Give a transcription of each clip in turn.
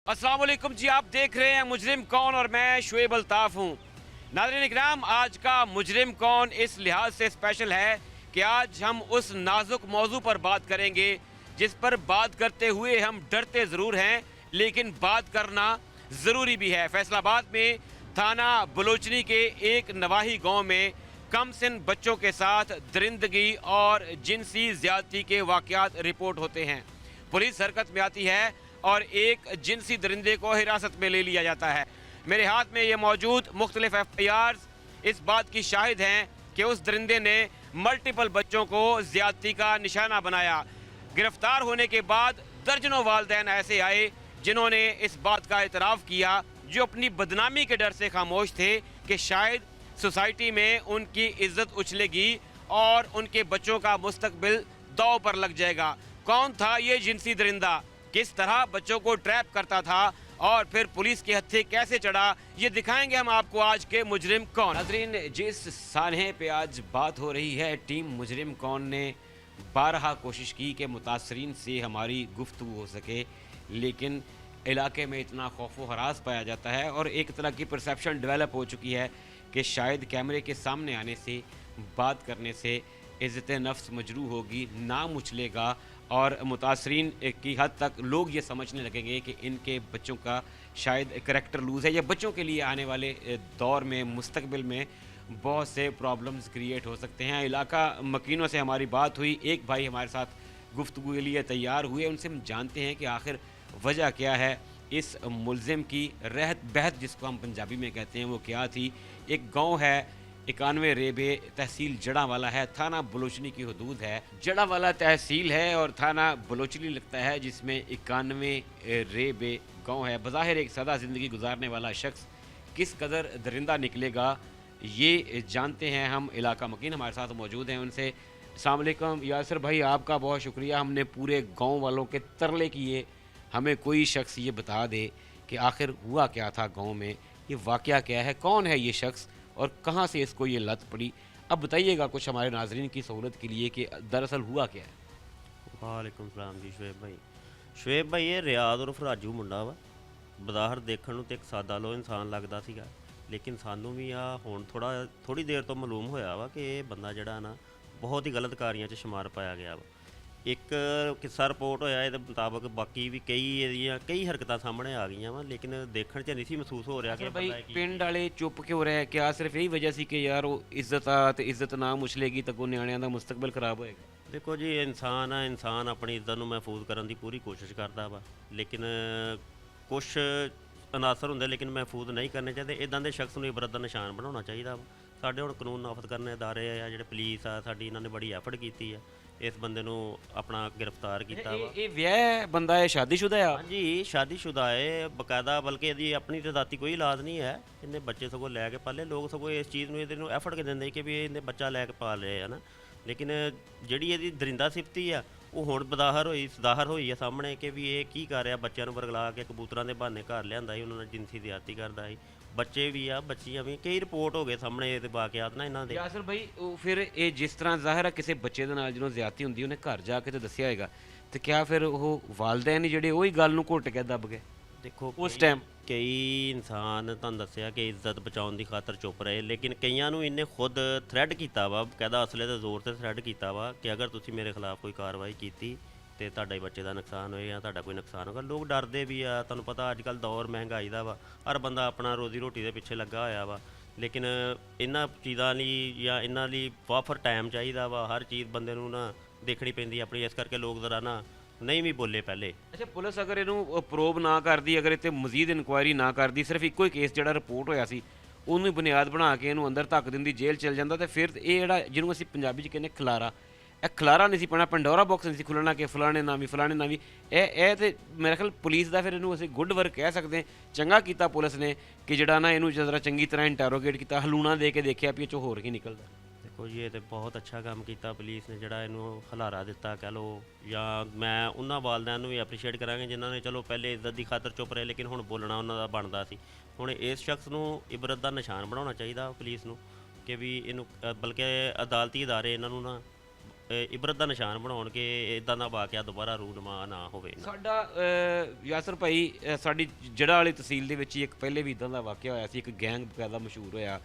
अस्सलाम वालेकुम जी, आप देख रहे हैं मुजरिम कौन और मैं शुएब अल्ताफ़ हूँ। नाज़रीन इकराम, आज का मुजरिम कौन इस लिहाज से स्पेशल है कि आज हम उस नाजुक मौजू पर बात करेंगे जिस पर बात करते हुए हम डरते ज़रूर हैं, लेकिन बात करना ज़रूरी भी है। फैसलाबाद में थाना बलोचनी के एक नवाही गांव में कम सिन बच्चों के साथ दरिंदगी और जिनसी ज़्यादती के वाक़यात रिपोर्ट होते हैं। पुलिस हरकत में आती है और एक जिनसी दरिंदे को हिरासत में ले लिया जाता है। मेरे हाथ में ये मौजूद मुख्तलिफ FIRs इस बात की शाहिद हैं कि उस दरिंदे ने मल्टीपल बच्चों को ज़्यादती का निशाना बनाया। गिरफ्तार होने के बाद दर्जनों वालिदैन ऐसे आए जिन्होंने इस बात का एतराफ़ किया, जो अपनी बदनामी के डर से खामोश थे कि शायद सोसाइटी में उनकी इज्जत उछलेगी और उनके बच्चों का मुस्तकबिल दांव पर लग जाएगा। कौन था ये जिनसी दरिंदा, किस तरह बच्चों को ट्रैप करता था और फिर पुलिस के हत्थे कैसे चढ़ा, ये दिखाएंगे हम आपको आज के मुजरिम कौन। नाज़रीन, जिस सानहे पे आज बात हो रही है, टीम मुजरिम कौन ने बारहा कोशिश की कि मुतासरीन से हमारी गुफ्तगू हो सके, लेकिन इलाके में इतना खौफ व हरास पाया जाता है और एक तरह की परसेप्शन डेवलप हो चुकी है कि शायद कैमरे के सामने आने से, बात करने से इज़्ज़त नफ्स मजरू होगी, नाम उछलेगा और मुतासरीन की हद तक लोग ये समझने लगेंगे कि इनके बच्चों का शायद करैक्टर लूज़ है, या बच्चों के लिए आने वाले दौर में मुस्तकबिल में बहुत से प्रॉब्लम्स क्रिएट हो सकते हैं। इलाका मकीनों से हमारी बात हुई, एक भाई हमारे साथ गुफ्तगू के लिए तैयार हुए, उनसे हम जानते हैं कि आखिर वजह क्या है, इस मुलजिम की रहत बहत जिसको हम पंजाबी में कहते हैं वो क्या थी। एक गांव है 91 रेबे, तहसील जड़ावाला है, थाना बलोचनी की हदूद है। जड़ावाला तहसील है और थाना बलोचनी लगता है, जिसमें 91 रेबे गांव है। बज़ाहिर एक सादा ज़िंदगी गुजारने वाला शख्स किस कदर दरिंदा निकलेगा ये जानते हैं हम। इलाका मकीन हमारे साथ मौजूद हैं, उनसे अस्सलाम वालेकुम। यासिर भाई, आपका बहुत शुक्रिया, हमने पूरे गाँव वालों के तरले किए, हमें कोई शख्स ये बता दे कि आखिर हुआ क्या था गाँव में, ये वाक़या क्या है, कौन है ये शख्स और कहाँ से इसको ये लत पड़ी। अब बताइएगा कुछ हमारे नाजरीन की सहूलत के लिए कि दरअसल हुआ क्या है। वालेकुम सलाम जी शुएब भाई ये रियाज उर्फ राजू मुंडा ਵਾ ਬਜ਼ਾਹਰ ਦੇਖਣ ਨੂੰ ਤੇ ਇੱਕ ਸਾਦਾ ਲੋ ਇਨਸਾਨ ਲੱਗਦਾ ਸੀਗਾ, ਲੇਕਿਨ ਸਾਨੂੰ ਵੀ ਆ ਹੁਣ ਥੋੜੀ ਦੇਰ ਤੋਂ ਮਾਲੂਮ ਹੋਇਆ ਵਾ ਕਿ ਇਹ ਬੰਦਾ ਜਿਹੜਾ ਨਾ ਬਹੁਤ ਹੀ ਗਲਤ ਕਾਰੀਆਂ 'ਚ ਸ਼ੁਮਾਰ ਪਾਇਆ ਗਿਆ ਵਾ। ਇੱਕ ਕਿੱਸਾ ਰਿਪੋਰਟ ਹੋਇਆ ਇਹਦੇ ਮੁਤਾਬਕ, ਬਾਕੀ ਵੀ ਇਹਦੀਆਂ ਕਈ ਹਰਕਤਾਂ ਸਾਹਮਣੇ ਆ ਗਈਆਂ ਵਾ, ਲੇਕਿਨ ਦੇਖਣ 'ਚ ਨਹੀਂ ਸੀ ਮਹਿਸੂਸ ਹੋ ਰਿਹਾ ਕਿ भाई ਬੰਦਾ ਕੀ। पिंड वाले चुप क्यों रहे, क्या सिर्फ यही वजह सी कि यार वो इज्जत आ ते इज्जत ना उछलेगी तो ਨਿਆਣਿਆਂ ਦਾ ਮੁਸਤਕਬਲ ਖਰਾਬ ਹੋਏਗਾ। ਦੇਖੋ ਜੀ, ਇਨਸਾਨ ਆ, ਇਨਸਾਨ ਆਪਣੀ ਇੱਜ਼ਤ ਨੂੰ ਮਹਿਫੂਜ਼ ਕਰਨ ਦੀ ਪੂਰੀ ਕੋਸ਼ਿਸ਼ ਕਰਦਾ ਵਾ, ਲੇਕਿਨ ਕੁਛ ਅਨਾਸਰ ਹੁੰਦੇ ਲੇਕਿਨ ਮਹਿਫੂਜ਼ ਨਹੀਂ ਕਰਨੇ ਚਾਹੀਦੇ। ਇੱਦਾਂ ਦੇ ਸ਼ਖਸ ਨੂੰ ਇਬਰਤ ਦਾ ਨਿਸ਼ਾਨ ਬਣਾਉਣਾ ਚਾਹੀਦਾ ਵਾ। ਸਾਡੇ ਹੁਣ ਕਾਨੂੰਨ ਨਾਫਜ਼ ਕਰਨ ਅਦਾਰੇ ਆ, ਜਿਹੜੇ ਪੁਲਿਸ ਆ ਸਾਡੀ, ਇਹਨਾਂ ਨੇ ਬੜੀ ਐਫਰਟ ਕੀਤੀ ਆ ਇਸ ਬੰਦੇ ਨੂੰ ਆਪਣਾ ਗ੍ਰਿਫਤਾਰ ਕੀਤਾ ਵਾ। ਇਹ ਵਿਆਹ ਬੰਦਾ ਹੈ, ਸ਼ਾਦੀशुदा ਆ? ਹਾਂਜੀ, ਸ਼ਾਦੀशुदा ਹੈ ਬਕਾਇਦਾ, ਬਲਕਿ ਇਹਦੀ ਆਪਣੀ ਤੇ ਜ਼ਾਤੀ ਕੋਈ ਇਲਾਜ ਨਹੀਂ ਹੈ। ਇਹਨੇ ਬੱਚੇ ਸਗੋਂ ਲੈ ਕੇ ਪਾਲੇ, ਲੋਕ ਸਗੋਂ ਇਸ ਚੀਜ਼ ਨੂੰ ਇਹਦੇ ਨੂੰ ਐਫਰਟ ਕੇ ਦਿੰਦੇ ਕਿ ਵੀ ਇਹਨੇ ਬੱਚਾ ਲੈ ਕੇ ਪਾਲ ਰਹੇ ਆ ਨਾ, ਲੇਕਿਨ ਜਿਹੜੀ ਇਹਦੀ ਦਰਿੰਦਾ ਸਿਫਤੀ ਆ ਉਹ ਹੁਣ ਸਦਾਹਰ ਹੋਈ ਆ ਸਾਹਮਣੇ ਕਿ ਵੀ ਇਹ ਕੀ ਕਰ ਰਿਹਾ। ਬੱਚਿਆਂ ਨੂੰ ਵਰਗਲਾ ਕੇ ਕਬੂਤਰਾਂ ਦੇ ਬਹਾਨੇ ਘਰ ਲਿਆਂਦਾ ਸੀ, ਉਹਨਾਂ ਨਾਲ ਜਿਨਸੀ ਜ਼ਿਆਦਤੀ ਕਰਦਾ ਸੀ। ਬੱਚੇ ਵੀ ਆ, ਬੱਚੀਆਂ ਵੀ, ਕਈ ਰਿਪੋਰਟ ਹੋ ਗਏ ਸਾਹਮਣੇ ਇਹਦੇ ਵਾਕਿਆਤ ਨਾ ਇਹਨਾਂ ਦੇ। ਯਾਸਿਰ ਭਾਈ, ਉਹ ਫਿਰ ਇਹ ਜਿਸ ਤਰ੍ਹਾਂ ਜ਼ਾਹਿਰ ਹੈ ਕਿਸੇ ਬੱਚੇ ਦੇ ਨਾਲ ਜਦੋਂ ਜ਼ਿਆਦਤੀ ਹੁੰਦੀ ਉਹਨੇ ਘਰ ਜਾ ਕੇ ਤੇ ਦੱਸਿਆ ਹੋਏਗਾ, ਤੇ ਕਿਆ ਫਿਰ ਉਹ ਵਾਲਿदैन ਜਿਹੜੇ ਉਹੀ ਗੱਲ ਨੂੰ ਘੁੱਟ ਕੇ ਦੱਬ ਗਏ ਦੇਖੋ ਉਸ ਟਾਈਮ? ਕਈ ਇਨਸਾਨ ਤੁਹਾਨੂੰ ਦੱਸਿਆ ਕਿ ਇੱਜ਼ਤ ਬਚਾਉਣ ਦੀ ਖਾਤਰ ਚੁੱਪ ਰਹੇ, ਲੇਕਿਨ ਕਈਆਂ ਨੂੰ ਇਹਨੇ ਖੁਦ ਥ੍ਰੈਡ ਕੀਤਾ ਵਾ, ਬਕਾਇਦਾ ਅਸਲੇ ਦੇ ਜ਼ੋਰ ਤੇ ਥ੍ਰੈਡ ਕੀਤਾ ਵਾ ਕਿ ਅਗਰ ਤੁਸੀਂ ਮੇਰੇ ਖਿਲਾਫ ਕੋਈ ਕਾਰਵਾਈ ਕੀਤੀ ਤੇ ਤੁਹਾਡੇ ਬੱਚੇ ਦਾ ਨੁਕਸਾਨ ਹੋਏਗਾ, ਤੁਹਾਡਾ ਕੋਈ ਨੁਕਸਾਨ ਹੋਗਾ। ਲੋਕ ਡਰਦੇ ਵੀ ਆ, ਤੁਹਾਨੂੰ ਪਤਾ ਅੱਜ ਕੱਲ੍ਹ ਦੌਰ ਮਹਿੰਗਾਈ ਦਾ ਵਾ, ਹਰ ਬੰਦਾ ਆਪਣਾ ਰੋਜ਼ੀ ਰੋਟੀ ਦੇ ਪਿੱਛੇ ਲੱਗਾ ਹੋਇਆ ਵਾ, ਲੇਕਿਨ ਇਹਨਾਂ ਚੀਜ਼ਾਂ ਲਈ ਜਾਂ ਇਹਨਾਂ ਲਈ ਵਾਫਰ ਟਾਈਮ ਚਾਹੀਦਾ ਵਾ। ਹਰ ਚੀਜ਼ ਬੰਦੇ ਨੂੰ ਨਾ ਦੇਖਣੀ ਪੈਂਦੀ ਆਪਣੀ, ਇਸ ਕਰਕੇ ਲੋਕ ਜ਼ਰਾ ਨਾ ਨਹੀਂ ਵੀ ਬੋਲੇ ਪਹਿਲੇ। ਅੱਛਾ, ਪੁਲਿਸ ਅਗਰ ਇਹਨੂੰ ਪ੍ਰੋਬ ਨਾ ਕਰਦੀ, ਅਗਰ ਇੱਥੇ ਮਜ਼ੀਦ ਇਨਕੁਆਇਰੀ ਨਾ ਕਰਦੀ, ਸਿਰਫ ਇੱਕੋ ਹੀ ਕੇਸ ਜਿਹੜਾ ਰਿਪੋਰਟ ਹੋਇਆ ਸੀ ਉਹਨੂੰ ਹੀ ਬੁਨਿਆਦ ਬਣਾ ਕੇ ਇਹਨੂੰ ਅੰਦਰ ਧੱਕ ਦਿੰਦੀ, ਜੇਲ੍ਹ ਚਲ ਜਾਂਦਾ, ਤੇ ਫਿਰ ਇਹ ਜਿਹੜਾ ਜਿਹਨੂੰ ਅਸੀਂ ਪੰਜਾਬੀ 'ਚ ਕਹਿੰਦੇ ਖਲਾਰਾ, ਇਹ ਖਲਾਰਾ ਨਹੀਂ ਸੀ ਪੈਣਾ, ਪੰਡੋਰਾ ਬਾਕਸ ਨਹੀਂ ਸੀ ਖੁੱਲ੍ਹਣਾ ਕਿ ਫਲਾਣੇ ਨਾਮੀ ਇਹ ਤੇ ਮੇਰੇ ਖਿਆਲ ਪੁਲਿਸ ਦਾ ਫਿਰ ਇਹਨੂੰ ਅਸੀਂ ਗੁੱਡ ਵਰਕ ਕਹਿ ਸਕਦੇ। ਚੰਗਾ ਕੀਤਾ ਪੁਲਿਸ ਨੇ ਕਿ ਜਿਹੜਾ ਨਾ ਇਹਨੂੰ ਜ਼ਰਾ ਚੰਗੀ ਤਰ੍ਹਾਂ ਇੰਟਰੋਗੇਟ ਕੀਤਾ, ਹਲੂਣਾ ਦੇ ਕੇ ਦੇਖਿਆ ਵੀ ਇਹ 'ਚੋਂ ਹੋਰ ਕੀ ਨਿਕਲਦਾ। ਦੇਖੋ ਜੀ, ਇਹ ਤਾਂ ਬਹੁਤ ਅੱਛਾ ਕੰਮ ਕੀਤਾ ਪੁਲਿਸ ਨੇ, ਜਿਹੜਾ ਇਹਨੂੰ ਖਲਾਰਾ ਦਿੱਤਾ ਕਹਿ ਲਓ, ਜਾਂ ਮੈਂ ਉਹਨਾਂ ਵਾਲਿਆਂ ਨੂੰ ਵੀ ਐਪਰੀਸ਼ੀਏਟ ਕਰਾਂਗੇ ਜਿਨ੍ਹਾਂ ਨੇ ਚਲੋ ਪਹਿਲੇ ਇੱਜ਼ਤ ਦੀ ਖਾਤਰ ਚੁੱਪ ਰਹੇ, ਲੇਕਿਨ ਹੁਣ ਬੋਲਣਾ ਉਹਨਾਂ ਦਾ ਬਣਦਾ ਸੀ। ਹੁਣ ਇਸ ਸ਼ਖਸ ਨੂੰ ਇਬਰਤ ਦਾ ਨਿਸ਼ਾਨ ਬਣਾਉਣਾ ਚਾਹੀਦਾ ਪੁਲਿਸ ਨੂੰ ਕਿ ਵੀ ਇਹਨੂੰ, ਬਲਕਿ ਅਦਾਲਤੀ ਅਦਾਰੇ ਇਹਨਾਂ ਨੂੰ ਨਾ ਇਬਰਤ ਦਾ ਨਿਸ਼ਾਨ ਬਣਾਉਣ ਕਿ ਇਦਾਂ ਦਾ ਵਾਕਿਆ ਦੁਬਾਰਾ ਰੂਨਮਾ ਨਾ ਹੋਵੇ। ਸਾਡਾ ਯਾਸਰ ਭਾਈ ਸਾਡੀ ਜੜਾ ਵਾਲੀ ਤਹਿਸੀਲ ਦੇ ਵਿੱਚ ਹੀ ਇੱਕ ਪਹਿਲੇ ਵੀ ਇਦਾਂ ਦਾ ਵਾਕਿਆ ਹੋਇਆ ਸੀ, ਇੱਕ ਗੈਂਗ ਬਕਾਇਦਾ ਮਸ਼ਹੂਰ ਹੋਇਆ,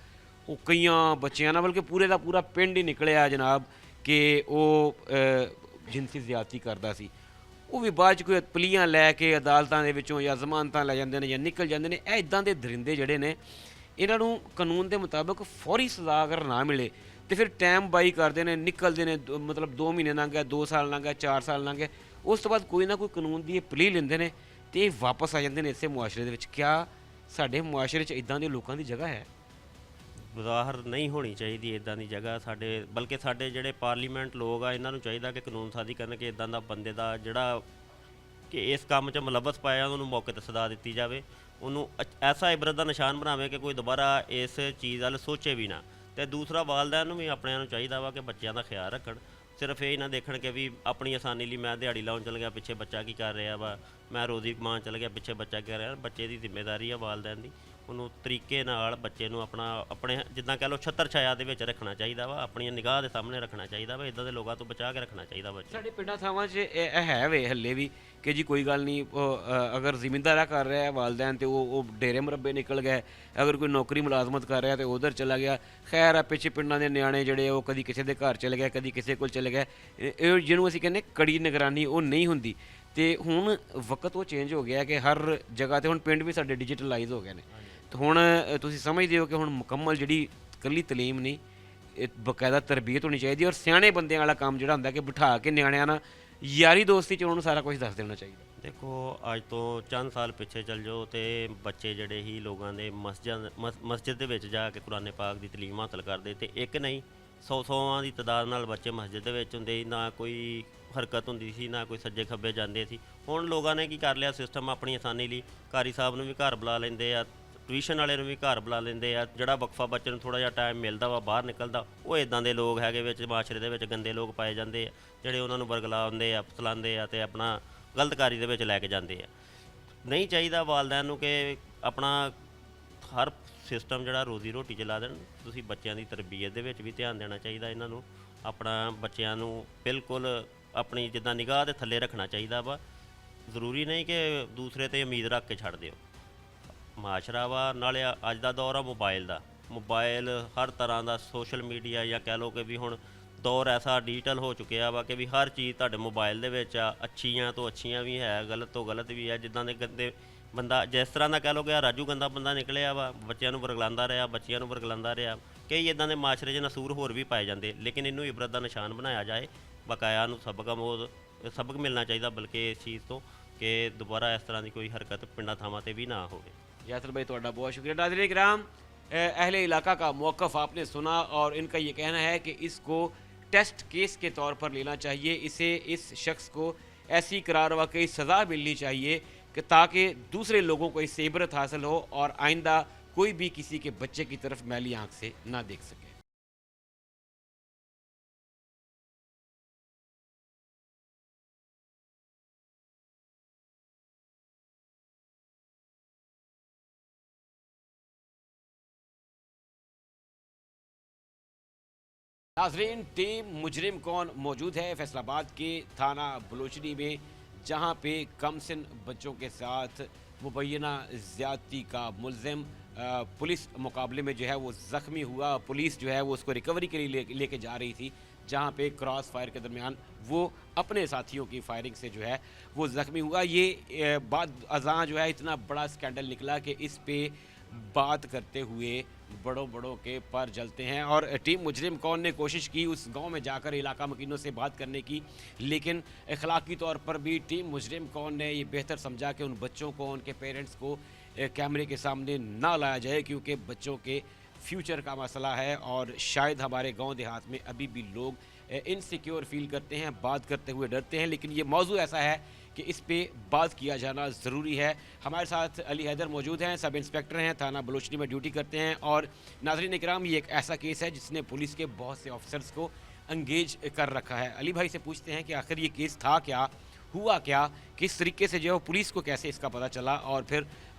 ਉਹ ਕਈਆਂ ਬੱਚਿਆਂ ਨਾਲ ਬਲਕਿ ਪੂਰੇ ਦਾ ਪੂਰਾ ਪਿੰਡ ਹੀ ਨਿਕਲਿਆ ਜਨਾਬ ਕਿ ਉਹ ਜਿਨਸੀ ਜ਼ਿਆਦਤੀ ਕਰਦਾ ਸੀ। ਉਹ ਵੀ ਬਾਅਦ 'ਚ ਕੋਈ ਪਲੀਆਂ ਲੈ ਕੇ ਅਦਾਲਤਾਂ ਦੇ ਵਿੱਚੋਂ ਜਾਂ ਜ਼ਮਾਨਤਾਂ ਲੈ ਜਾਂਦੇ ਨੇ ਜਾਂ ਨਿਕਲ ਜਾਂਦੇ ਨੇ। ਇਹ ਇੱਦਾਂ ਦੇ ਦਰਿੰਦੇ ਜਿਹੜੇ ਨੇ ਇਹਨਾਂ ਨੂੰ ਕਾਨੂੰਨ ਦੇ ਮੁਤਾਬਕ ਫੌਰੀ ਸਜ਼ਾ ਅਗਰ ਨਾ ਮਿਲੇ ਤੇ ਫਿਰ ਟਾਈਮ ਬਾਈ ਕਰਦੇ ਨੇ, ਨਿਕਲਦੇ ਨੇ, ਮਤਲਬ 2 ਮਹੀਨੇ ਲੰਘ ਗਏ, 2 ਸਾਲ ਲੰਘ ਗਏ, 4 ਸਾਲ ਲੰਘ ਗਏ, ਉਸ ਤੋਂ ਬਾਅਦ ਕੋਈ ਨਾ ਕੋਈ ਕਾਨੂੰਨ ਦੀ ਇਹ ਪਲੀ ਲੈਂਦੇ ਨੇ ਤੇ ਇਹ ਵਾਪਸ ਆ ਜਾਂਦੇ ਨੇ ਇਸੇ ਮੁਆਸ਼ਰੇ ਦੇ ਵਿੱਚ। ਕਿਆ ਸਾਡੇ ਮੁਆਸ਼ਰੇ 'ਚ ਇੱਦਾਂ ਦੇ ਲੋਕਾਂ ਦੀ ਜਗ੍ਹਾ ਹੈ? ਜ਼ਾਹਰ ਨਹੀਂ ਹੋਣੀ ਚਾਹੀਦੀ ਇਦਾਂ ਦੀ ਜਗ੍ਹਾ ਸਾਡੇ, ਬਲਕਿ ਸਾਡੇ ਜਿਹੜੇ ਪਾਰਲੀਮੈਂਟ ਲੋਕ ਆ ਇਹਨਾਂ ਨੂੰ ਚਾਹੀਦਾ ਕਿ ਕਾਨੂੰਨ ਸਾਜ਼ੀ ਕਰਨ ਕਿ ਇਦਾਂ ਦਾ ਬੰਦੇ ਦਾ ਜਿਹੜਾ ਕਿ ਇਸ ਕੰਮ 'ਚ ਮੁਲਵਸ ਪਾਇਆ ਉਹਨੂੰ ਮੌਕੇ 'ਤੇ ਸਜ਼ਾ ਦਿੱਤੀ ਜਾਵੇ, ਉਹਨੂੰ ਐਸਾ ਇਬਰਤ ਦਾ ਨਿਸ਼ਾਨ ਬਣਾਵੇ ਕਿ ਕੋਈ ਦੁਬਾਰਾ ਇਸ ਚੀਜ਼ ਵੱਲ ਸੋਚੇ ਵੀ ਨਾ। ਤੇ ਦੂਸਰਾ ਵਾਲਿदैन ਨੂੰ ਵੀ ਆਪਣਿਆਂ ਨੂੰ ਚਾਹੀਦਾ ਵਾ ਕਿ ਬੱਚਿਆਂ ਦਾ ਖਿਆਲ ਰੱਖਣ, ਸਿਰਫ ਇਹ ਨਾ ਦੇਖਣ ਕਿ ਵੀ ਆਪਣੀ ਆਸਾਨੀ ਲਈ ਮੈਂ ਦਿਹਾੜੀ ਲਾਉਣ ਚਲ ਗਿਆ, ਪਿੱਛੇ ਬੱਚਾ ਕੀ ਕਰ ਰਿਹਾ ਵਾ, ਮੈਂ ਰੋਜ਼ੀ ਕਮਾਉਣ ਚਲ ਗਿਆ, ਪਿੱਛੇ ਬੱਚਾ ਕੀ ਕਰ ਰਿਹਾ। ਬੱਚੇ ਦੀ ਜ਼ਿੰਮੇਵਾਰੀ ਆ ਵਾਲਿदैन ਦੀ, ਉਹਨੂੰ ਤਰੀਕੇ ਨਾਲ ਬੱਚੇ ਨੂੰ ਆਪਣੇ ਜਿੱਦਾਂ ਕਹਿ ਲਓ ਛੱਤਰ ਛਾਇਆ ਦੇ ਵਿੱਚ ਰੱਖਣਾ ਚਾਹੀਦਾ ਵਾ, ਆਪਣੀਆਂ ਨਿਗਾਹ ਦੇ ਸਾਹਮਣੇ ਰੱਖਣਾ ਚਾਹੀਦਾ ਵਾ, ਇੱਦਾਂ ਦੇ ਲੋਕਾਂ ਤੋਂ ਬਚਾ ਕੇ ਰੱਖਣਾ ਚਾਹੀਦਾ ਬੱਚੇ। ਸਾਡੇ ਪਿੰਡਾਂ ਥਾਵਾਂ 'ਚ ਇਹ ਹੈ ਵੇ ਹੱਲੇ ਵੀ ਕਿ ਜੀ ਕੋਈ ਗੱਲ ਨਹੀਂ, ਅਗਰ ਜ਼ਿਮੀਂਦਾਰਾ ਕਰ ਰਿਹਾ ਵਾਲਿदैन ਤੇ ਉਹ ਡੇਰੇ ਮੁਰੱਬੇ ਨਿਕਲ ਗਏ, ਅਗਰ ਕੋਈ ਨੌਕਰੀ ਮੁਲਾਜ਼ਮਤ ਕਰ ਰਿਹਾ ਤੇ ਉਧਰ ਚਲਾ ਗਿਆ। ਖੈਰ ਆ ਪਿੱਛੇ ਪਿੰਡਾਂ ਦੇ ਨਿਆਣੇ ਜਿਹੜੇ ਉਹ ਕਦੀ ਕਿਸੇ ਦੇ ਘਰ ਚਲੇ ਗਏ, ਕਦੀ ਕਿਸੇ ਕੋਲ ਚਲੇ ਗਏ, ਇਹ ਜਿਹਨੂੰ ਅਸੀਂ ਕਹਿੰਦੇ ਕੜੀ ਨਿਗਰਾਨੀ ਉਹ ਨਹੀਂ ਹੁੰਦੀ। ਤੇ ਹੁਣ ਵਕਤ ਉਹ ਚੇਂਜ ਹੋ ਗਿਆ ਕਿ ਹਰ ਜਗ੍ਹਾ ਤੇ ਹੁਣ ਪਿੰਡ ਵੀ ਸਾਡੇ ਡਿਜੀਟਲਾਈਜ਼ ਹੋ ਗਏ ਨੇ। ਤੇ ਹੁਣ ਤੁਸੀਂ ਸਮਝਦੇ ਹੋ ਕਿ ਹੁਣ ਮੁਕੰਮਲ ਜਿਹੜੀ ਇਕੱਲੀ ਤਾਲੀਮ ਨਹੀਂ, ਇਹ ਬਕਾਇਦਾ ਤਰਬੀਅਤ ਹੋਣੀ ਚਾਹੀਦੀ ਔਰ ਸਿਆਣੇ ਬੰਦਿਆਂ ਵਾਲਾ ਕੰਮ ਜਿਹੜਾ ਹੁੰਦਾ ਕਿ ਬਿਠਾ ਕੇ ਨਿਆਣਿਆਂ ਨਾਲ ਯਾਰੀ ਦੋਸਤੀ 'ਚ ਉਹਨਾਂ ਨੂੰ ਸਾਰਾ ਕੁਝ ਦੱਸ ਦੇਣਾ ਚਾਹੀਦਾ। ਦੇਖੋ ਅੱਜ ਤੋਂ ਚੰਦ ਸਾਲ ਪਿੱਛੇ ਚੱਲ ਜਾਓ ਤੇ ਬੱਚੇ ਜਿਹੜੇ ਹੀ ਲੋਕਾਂ ਦੇ ਮਸਜਿਦ ਦੇ ਵਿੱਚ ਜਾ ਕੇ ਕੁਰਾਨ ਪਾਕ ਦੀ ਤਾਲੀਮ ਹਾਸਲ ਕਰਦੇ ਤੇ ਇੱਕ ਨਹੀਂ 100-100 ਦੀ ਤਾਦਾਦ ਨਾਲ ਬੱਚੇ ਮਸਜਿਦ ਦੇ ਵਿੱਚ ਹੁੰਦੇ, ਨਾ ਕੋਈ ਹਰਕਤ ਹੁੰਦੀ ਸੀ, ਨਾ ਕੋਈ ਸੱਜੇ ਖੱਬੇ ਜਾਂਦੇ ਸੀ। ਹੁਣ ਲੋਕਾਂ ਨੇ ਕੀ ਕਰ ਲਿਆ ਸਿਸਟਮ ਆਪਣੀ ਆਸਾਨੀ ਲਈ, ਕਾਰੀ ਸਾਹਿਬ ਨੂੰ ਵੀ ਘਰ ਬੁਲਾ ਲੈਂਦੇ ਆ, ਟਿਊਸ਼ਨ ਵਾਲੇ ਨੂੰ ਵੀ ਘਰ ਬੁਲਾ ਲੈਂਦੇ ਆ, ਜਿਹੜਾ ਵਕਫਾ ਬੱਚੇ ਨੂੰ ਥੋੜ੍ਹਾ ਜਿਹਾ ਟਾਈਮ ਮਿਲਦਾ ਵਾ ਬਾਹਰ ਨਿਕਲਦਾ, ਉਹ ਇਦਾਂ ਦੇ ਲੋਕ ਹੈਗੇ ਵਿੱਚ ਮਾਸ਼ਰੇ ਦੇ ਵਿੱਚ ਗੰਦੇ ਲੋਕ ਪਾਏ ਜਾਂਦੇ ਆ ਜਿਹੜੇ ਉਹਨਾਂ ਨੂੰ ਵਰਗਲਾਉਂਦੇ ਆ, ਫਸਲਾਉਂਦੇ ਆ ਤੇ ਆਪਣਾ ਗਲਤਕਾਰੀ ਦੇ ਵਿੱਚ ਲੈ ਕੇ ਜਾਂਦੇ ਆ। ਨਹੀਂ ਚਾਹੀਦਾ ਵਾਲਿदैन ਨੂੰ ਕਿ ਆਪਣਾ ਹਰ ਸਿਸਟਮ ਜਿਹੜਾ ਰੋਜ਼ੀ ਰੋਟੀ 'ਚ ਲਾ ਦੇਣ। ਤੁਸੀਂ ਬੱਚਿਆਂ ਦੀ ਤਰਬੀਅਤ ਦੇ ਵਿੱਚ ਵੀ ਧਿਆਨ ਦੇਣਾ ਚਾਹੀਦਾ, ਇਹਨਾਂ ਨੂੰ ਆਪਣਾ ਬੱਚਿਆਂ ਨੂੰ ਬਿਲਕੁਲ ਆਪਣੀ ਜਿੱਦਾਂ ਨਿਗਾਹ ਦੇ ਥੱਲੇ ਰੱਖਣਾ ਚਾਹੀਦਾ ਵਾ। ਜ਼ਰੂਰੀ ਨਹੀਂ ਕਿ ਦੂਸਰੇ 'ਤੇ ਉਮੀਦ ਰੱਖ ਕੇ ਛੱਡ ਦਿਓ। ਮਾਸ਼ਰਾ ਵਾ, ਨਾਲੇ ਅੱਜ ਦਾ ਦੌਰ ਆ ਮੋਬਾਈਲ ਦਾ, ਮੋਬਾਈਲ ਹਰ ਤਰ੍ਹਾਂ ਦਾ ਸੋਸ਼ਲ ਮੀਡੀਆ ਜਾਂ ਕਹਿ ਲਓ ਕਿ ਵੀ ਹੁਣ ਦੌਰ ਐਸਾ ਡਿਜੀਟਲ ਹੋ ਚੁੱਕਿਆ ਵਾ ਕਿ ਵੀ ਹਰ ਚੀਜ਼ ਤੁਹਾਡੇ ਮੋਬਾਈਲ ਦੇ ਵਿੱਚ ਆ, ਅੱਛੀਆਂ ਤੋਂ ਅੱਛੀਆਂ ਵੀ ਹੈ, ਗਲਤ ਤੋਂ ਗਲਤ ਵੀ ਹੈ। ਜਿੱਦਾਂ ਦੇ ਗੰਦੇ ਬੰਦਾ, ਜਿਸ ਤਰ੍ਹਾਂ ਦਾ ਕਹਿ ਲਓ ਕਿ ਰਾਜੂ ਗੰਦਾ ਬੰਦਾ ਨਿਕਲਿਆ ਵਾ, ਬੱਚਿਆਂ ਨੂੰ ਵਰਗਲਾਉਂਦਾ ਰਿਹਾ, ਬੱਚਿਆਂ ਨੂੰ ਵਰਗਲਾਉਂਦਾ ਰਿਹਾ, ਕਈ ਇੱਦਾਂ ਦੇ ਮਾਸ਼ਰੇ 'ਚ ਨਸੂਰ ਹੋਰ ਵੀ ਪਾਏ ਜਾਂਦੇ, ਲੇਕਿਨ ਇਹਨੂੰ ਇਬਰਤ ਦਾ ਨਿਸ਼ਾਨ ਬਣਾਇਆ ਜਾਏ, ਬਕਾਇਆ ਨੂੰ ਸਬਕ ਮਿਲਣਾ ਚਾਹੀਦਾ ਬਲਕਿ ਇਸ ਚੀਜ਼ ਤੋਂ ਕਿ ਦੁਬਾਰਾ ਇਸ ਤਰ੍ਹਾਂ ਦੀ ਕੋਈ ਹਰਕਤ ਪਿੰਡਾਂ ਥਾਵਾਂ 'ਤੇ ਵੀ ਨਾ ਹੋਵੇ। यासर भाई थोड़ा बहुत शुक्रिया। नाज़रीन किराम, अहले इलाका का मौक़िफ़ आपने सुना और इनका ये कहना है कि इसको टेस्ट केस के तौर पर लेना चाहिए, इस शख्स को ऐसी करार वाकई सज़ा मिलनी चाहिए कि ताकि दूसरे लोगों को इससे इबरत हासिल हो और आइंदा कोई भी किसी के बच्चे की तरफ मैली आँख से ना देख सके। नाज़रीन, टीम मुजरिम कौन मौजूद है फैसलाबाद के थाना बलोचनी में, जहां पे कमसिन बच्चों के साथ मुबैना ज़्यादती का मुलज़िम पुलिस मुकाबले में जो है वो ज़ख्मी हुआ। पुलिस जो है वो उसको रिकवरी के लिए लेके जा रही थी, जहां पे क्रॉस फायर के दरमियान वो अपने साथियों की फायरिंग से जो है वो ज़ख्मी हुआ। ये बाद अज़ां जो है इतना बड़ा स्कैंडल निकला कि इस पे बात करते हुए बड़ों के पर जलते हैं। और टीम मुजरिम कौन ने कोशिश की उस गांव में जाकर इलाका मकीनों से बात करने की, लेकिन अखलाकी तौर पर भी टीम मुजरिम कौन ने ये बेहतर समझा कि उन बच्चों को, उनके पेरेंट्स को कैमरे के सामने ना लाया जाए, क्योंकि बच्चों के फ्यूचर का मसला है और शायद हमारे गांव देहात में अभी भी लोग इनसिक्योर फील करते हैं, बात करते हुए डरते हैं। लेकिन ये मौजू ऐसा है कि इस पे बात किया जाना ज़रूरी है। हमारे साथ अली हैदर मौजूद हैं, सब इंस्पेक्टर हैं, थाना बलोचनी में ड्यूटी करते हैं। और नाज़रीन इकराम, ये एक ऐसा केस है जिसने पुलिस के बहुत से ऑफिसर्स को इंगेज कर रखा है। अली भाई से पूछते हैं कि आखिर ये केस था क्या, हुआ क्या, किस तरीके से जो है पुलिस को कैसे इसका पता चला और फिर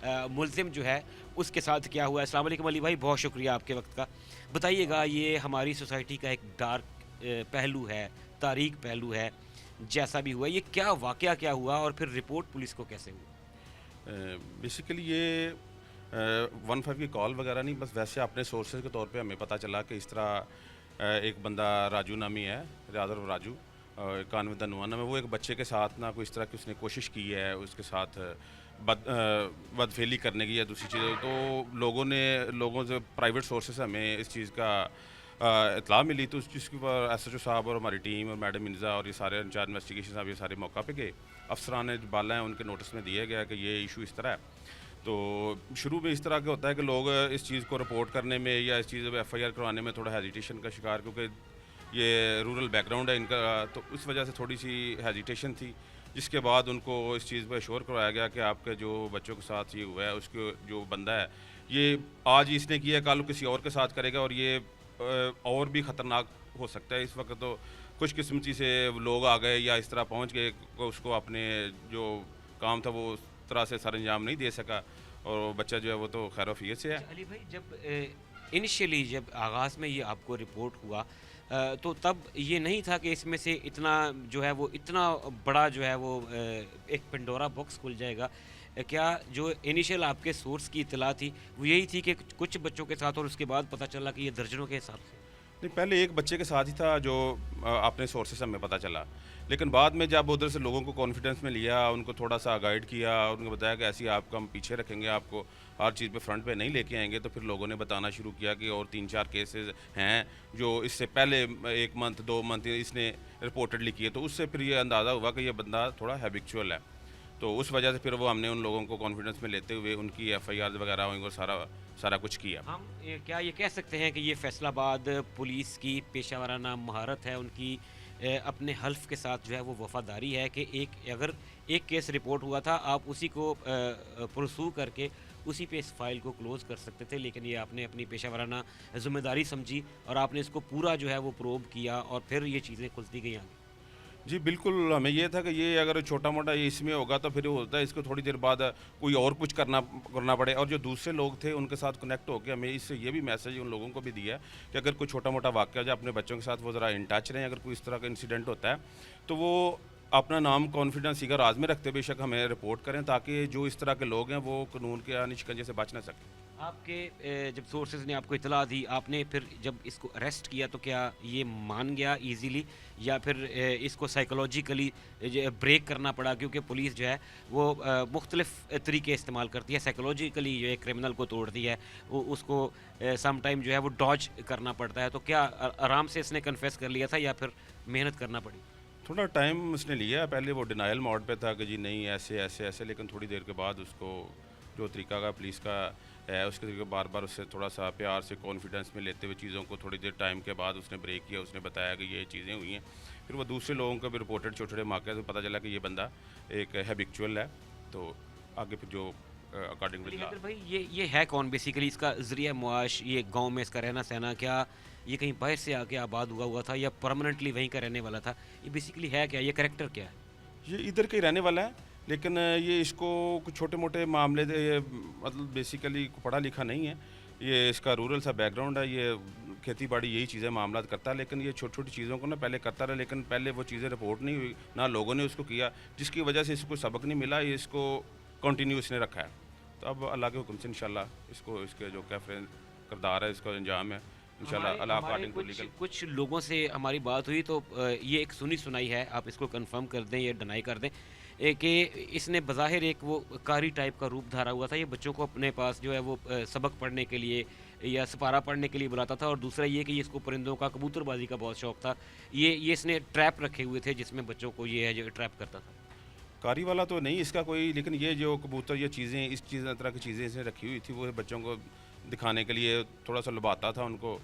मुलजिम जो है उसके साथ क्या हुआ। अस्सलाम वालेकुम अली भाई, बहुत शुक्रिया आपके वक्त का। बताइएगा, ये हमारी सोसाइटी का एक डार्क पहलू है, तारीख पहलू है, जैसा भी हुआ, ये क्या वाक़या क्या हुआ और फिर रिपोर्ट पुलिस को कैसे हुई? बेसिकली ये 15 की कॉल वगैरह नहीं, बस वैसे अपने सोर्सेज के तौर पे हमें पता चला कि इस तरह एक बंदा राजू नामी है, रादर राजू, 91 दनवाना में, वो एक बच्चे के साथ ना कोई इस तरह की उसने कोशिश की है उसके साथ बदफेली करने की या दूसरी चीज़ें। तो लोगों से प्राइवेट सोर्सेस हमें इस चीज़ का इत्तला मिली, तो उस चीज़ के ऊपर SHO साहब और हमारी टीम और मैडम मिर्ज़ा और ये सारे इंचार्ज इन्वेस्टिगेशन साहब ये सारे मौका पे गए। अफसरान जो बाला हैं उनके नोटिस में दिया गया कि ये इशू इस तरह है। तो शुरू में इस तरह का होता है कि लोग इस चीज़ को रिपोर्ट करने में या इस चीज़ में FIR करवाने में थोड़ा हेजिटेशन का शिकार, क्योंकि ये रूरल बैकग्राउंड है इनका, तो इस वजह से थोड़ी सी हेजिटेशन थी। जिसके बाद उनको इस चीज़ पर श्योर करवाया गया कि आपके जो बच्चों के साथ ये हुआ है उसके जो बंदा है ये आज ही इसने किया, कल किसी और के साथ करेगा और ये और भी ख़तरनाक हो सकता है। इस वक्त तो खुशकिस्मती से लोग आ गए या इस तरह पहुंच गए, उसको अपने जो काम था वो उस तरह से सर अंजाम नहीं दे सका और बच्चा जो है वो तो खैर वफियत से है। अच्छा, अली भाई, जब इनिशियली जब आगाज़ में ये आपको रिपोर्ट हुआ, तो तब ये नहीं था कि इसमें से इतना जो है वो इतना बड़ा जो है वो एक पेंडोरा बॉक्स खुल जाएगा? क्या जो इनिशियल आपके सोर्स की इतला थी वो यही थी कि कुछ बच्चों के साथ, और उसके बाद पता चला कि ये दर्जनों के हिसाब से? नहीं, पहले एक बच्चे के साथ ही था जो अपने सोर्सेस हमें पता चला, लेकिन बाद में जब उधर से लोगों को कॉन्फिडेंस में लिया, उनको थोड़ा सा गाइड किया, उनको बताया कि ऐसी आपको हम पीछे रखेंगे, आपको हर चीज़ पे फ्रंट पे नहीं लेके आएंगे, तो फिर लोगों ने बताना शुरू किया कि और 3-4 केसेस हैं जो इससे पहले 1 मंथ 2 मंथ इसने रिपोर्टेडली किए। तो उससे फिर ये अंदाज़ा हुआ कि ये बंदा थोड़ा हैबिचुअल है, तो उस वजह से फिर वो हमने उन लोगों को कॉन्फिडेंस में लेते हुए उनकी FIR वगैरह हुई और सारा कुछ किया। हम क्या ये कह सकते हैं कि ये फैसलाबाद पुलिस की पेशा वाराना महारत है, उनकी अपने हल्फ के साथ जो है वो वफादारी है कि अगर एक केस रिपोर्ट हुआ था आप उसी को परसू करके उसी पे इस फाइल को क्लोज़ कर सकते थे, लेकिन ये आपने अपनी पेशा वाराना ज़िम्मेदारी समझी और आपने इसको पूरा जो है वो प्रोब किया और फिर ये चीज़ें खुलती गई आगे। जी बिल्कुल, हमें ये था कि ये अगर छोटा मोटा ये इसमें होगा तो फिर वो होता है इसको थोड़ी देर बाद कोई और कुछ करना पड़े। और जो दूसरे लोग थे उनके साथ कनेक्ट होकर हमें इससे ये भी मैसेज उन लोगों को भी दिया है कि अगर कोई छोटा मोटा वाक़या जो अपने बच्चों के साथ वो ज़रा इन टच रहें, अगर कोई इस तरह का इंसिडेंट होता है तो वो अपना नाम कॉन्फिडेंस इगर राज में रखते बेशक हमें रिपोर्ट करें, ताकि जो इस तरह के लोग हैं वो कानून के आने शिकंजे से बच ना सकें। आपके जब सोर्सेज ने आपको इतला दी, आपने फिर जब इसको अरेस्ट किया तो क्या ये मान गया इजीली या फिर इसको साइकोलॉजिकली ब्रेक करना पड़ा? क्योंकि पुलिस जो है वो मुख्तलिफ तरीके इस्तेमाल करती है, साइकोलॉजिकली जो है क्रिमिनल को तोड़ती है, वो उसको सम टाइम जो है वो डॉज करना पड़ता है। तो क्या आराम से इसने कन्फेस कर लिया था या फिर मेहनत करना पड़ी? थोड़ा टाइम उसने लिया, पहले वो डिनाइल मोड पे था कि जी नहीं ऐसे ऐसे ऐसे, लेकिन थोड़ी देर के बाद उसको जो तरीका का पुलिस का है उसके तरीके बार बार उससे थोड़ा सा प्यार से कॉन्फिडेंस में लेते हुए चीज़ों को थोड़ी देर टाइम के बाद उसने ब्रेक किया। उसने बताया कि ये चीज़ें हुई हैं, फिर वो दूसरे लोगों को भी रिपोर्टेड छोटे छोटे मौके से पता चला कि ये बंदा एक हैबिचुअल है। तो आगे फिर जो अकॉर्डिंग टू लॉ। भाई ये है कौन बेसिकली? इसका ज़रिया मुआश, ये गांव में इसका रहना सहना, क्या ये कहीं बाहर से आके आबाद हुआ था या परमानेंटली वहीं का रहने वाला था? ये बेसिकली है क्या, ये कैरेक्टर क्या है? ये इधर का ही रहने वाला है, लेकिन ये इसको कुछ छोटे मोटे मामले मतलब बेसिकली पढ़ा लिखा नहीं है, ये इसका रूरल सा बैकग्राउंड है, ये खेती बाड़ी यही चीज़ें मामला करता है, लेकिन ये छोटी छोटी चीज़ों को ना पहले करता रहा, लेकिन पहले वो चीज़ें रिपोर्ट नहीं हुई, ना लोगों ने उसको किया, जिसकी वजह से इसको सबक नहीं मिला, ये इसको कंटिन्यू इसने रखा है। तो अब अल्लाह के हुक्म से इंशाल्लाह इसको इसके जो कैफरे किरदार है इसका अंजाम है इंशाल्लाह अल्लाह अकॉर्डिंग टू लीगल। कुछ लोगों से हमारी बात हुई तो ये एक सुनी सुनाई है, आप इसको कंफर्म कर दें या डिनाई कर दें कि इसने बज़ाहिर एक वो कारी टाइप का रूप धारा हुआ था। ये बच्चों को अपने पास जो है वो सबक पढ़ने के लिए या सिपारा पढ़ने के लिए बुलाता था, और दूसरा ये कि इसको परिंदों का कबूतरबाजी का बहुत शौक था। ये इसने ट्रैप रखे हुए थे जिसमें बच्चों को ये है जो ट्रैप करता था। कारी वाला तो नहीं इसका कोई, लेकिन ये जो कबूतर ये चीज़ें इस तरह की चीज़ें इसने रखी हुई थी, वो बच्चों को दिखाने के लिए थोड़ा सा लुभाता था, उनको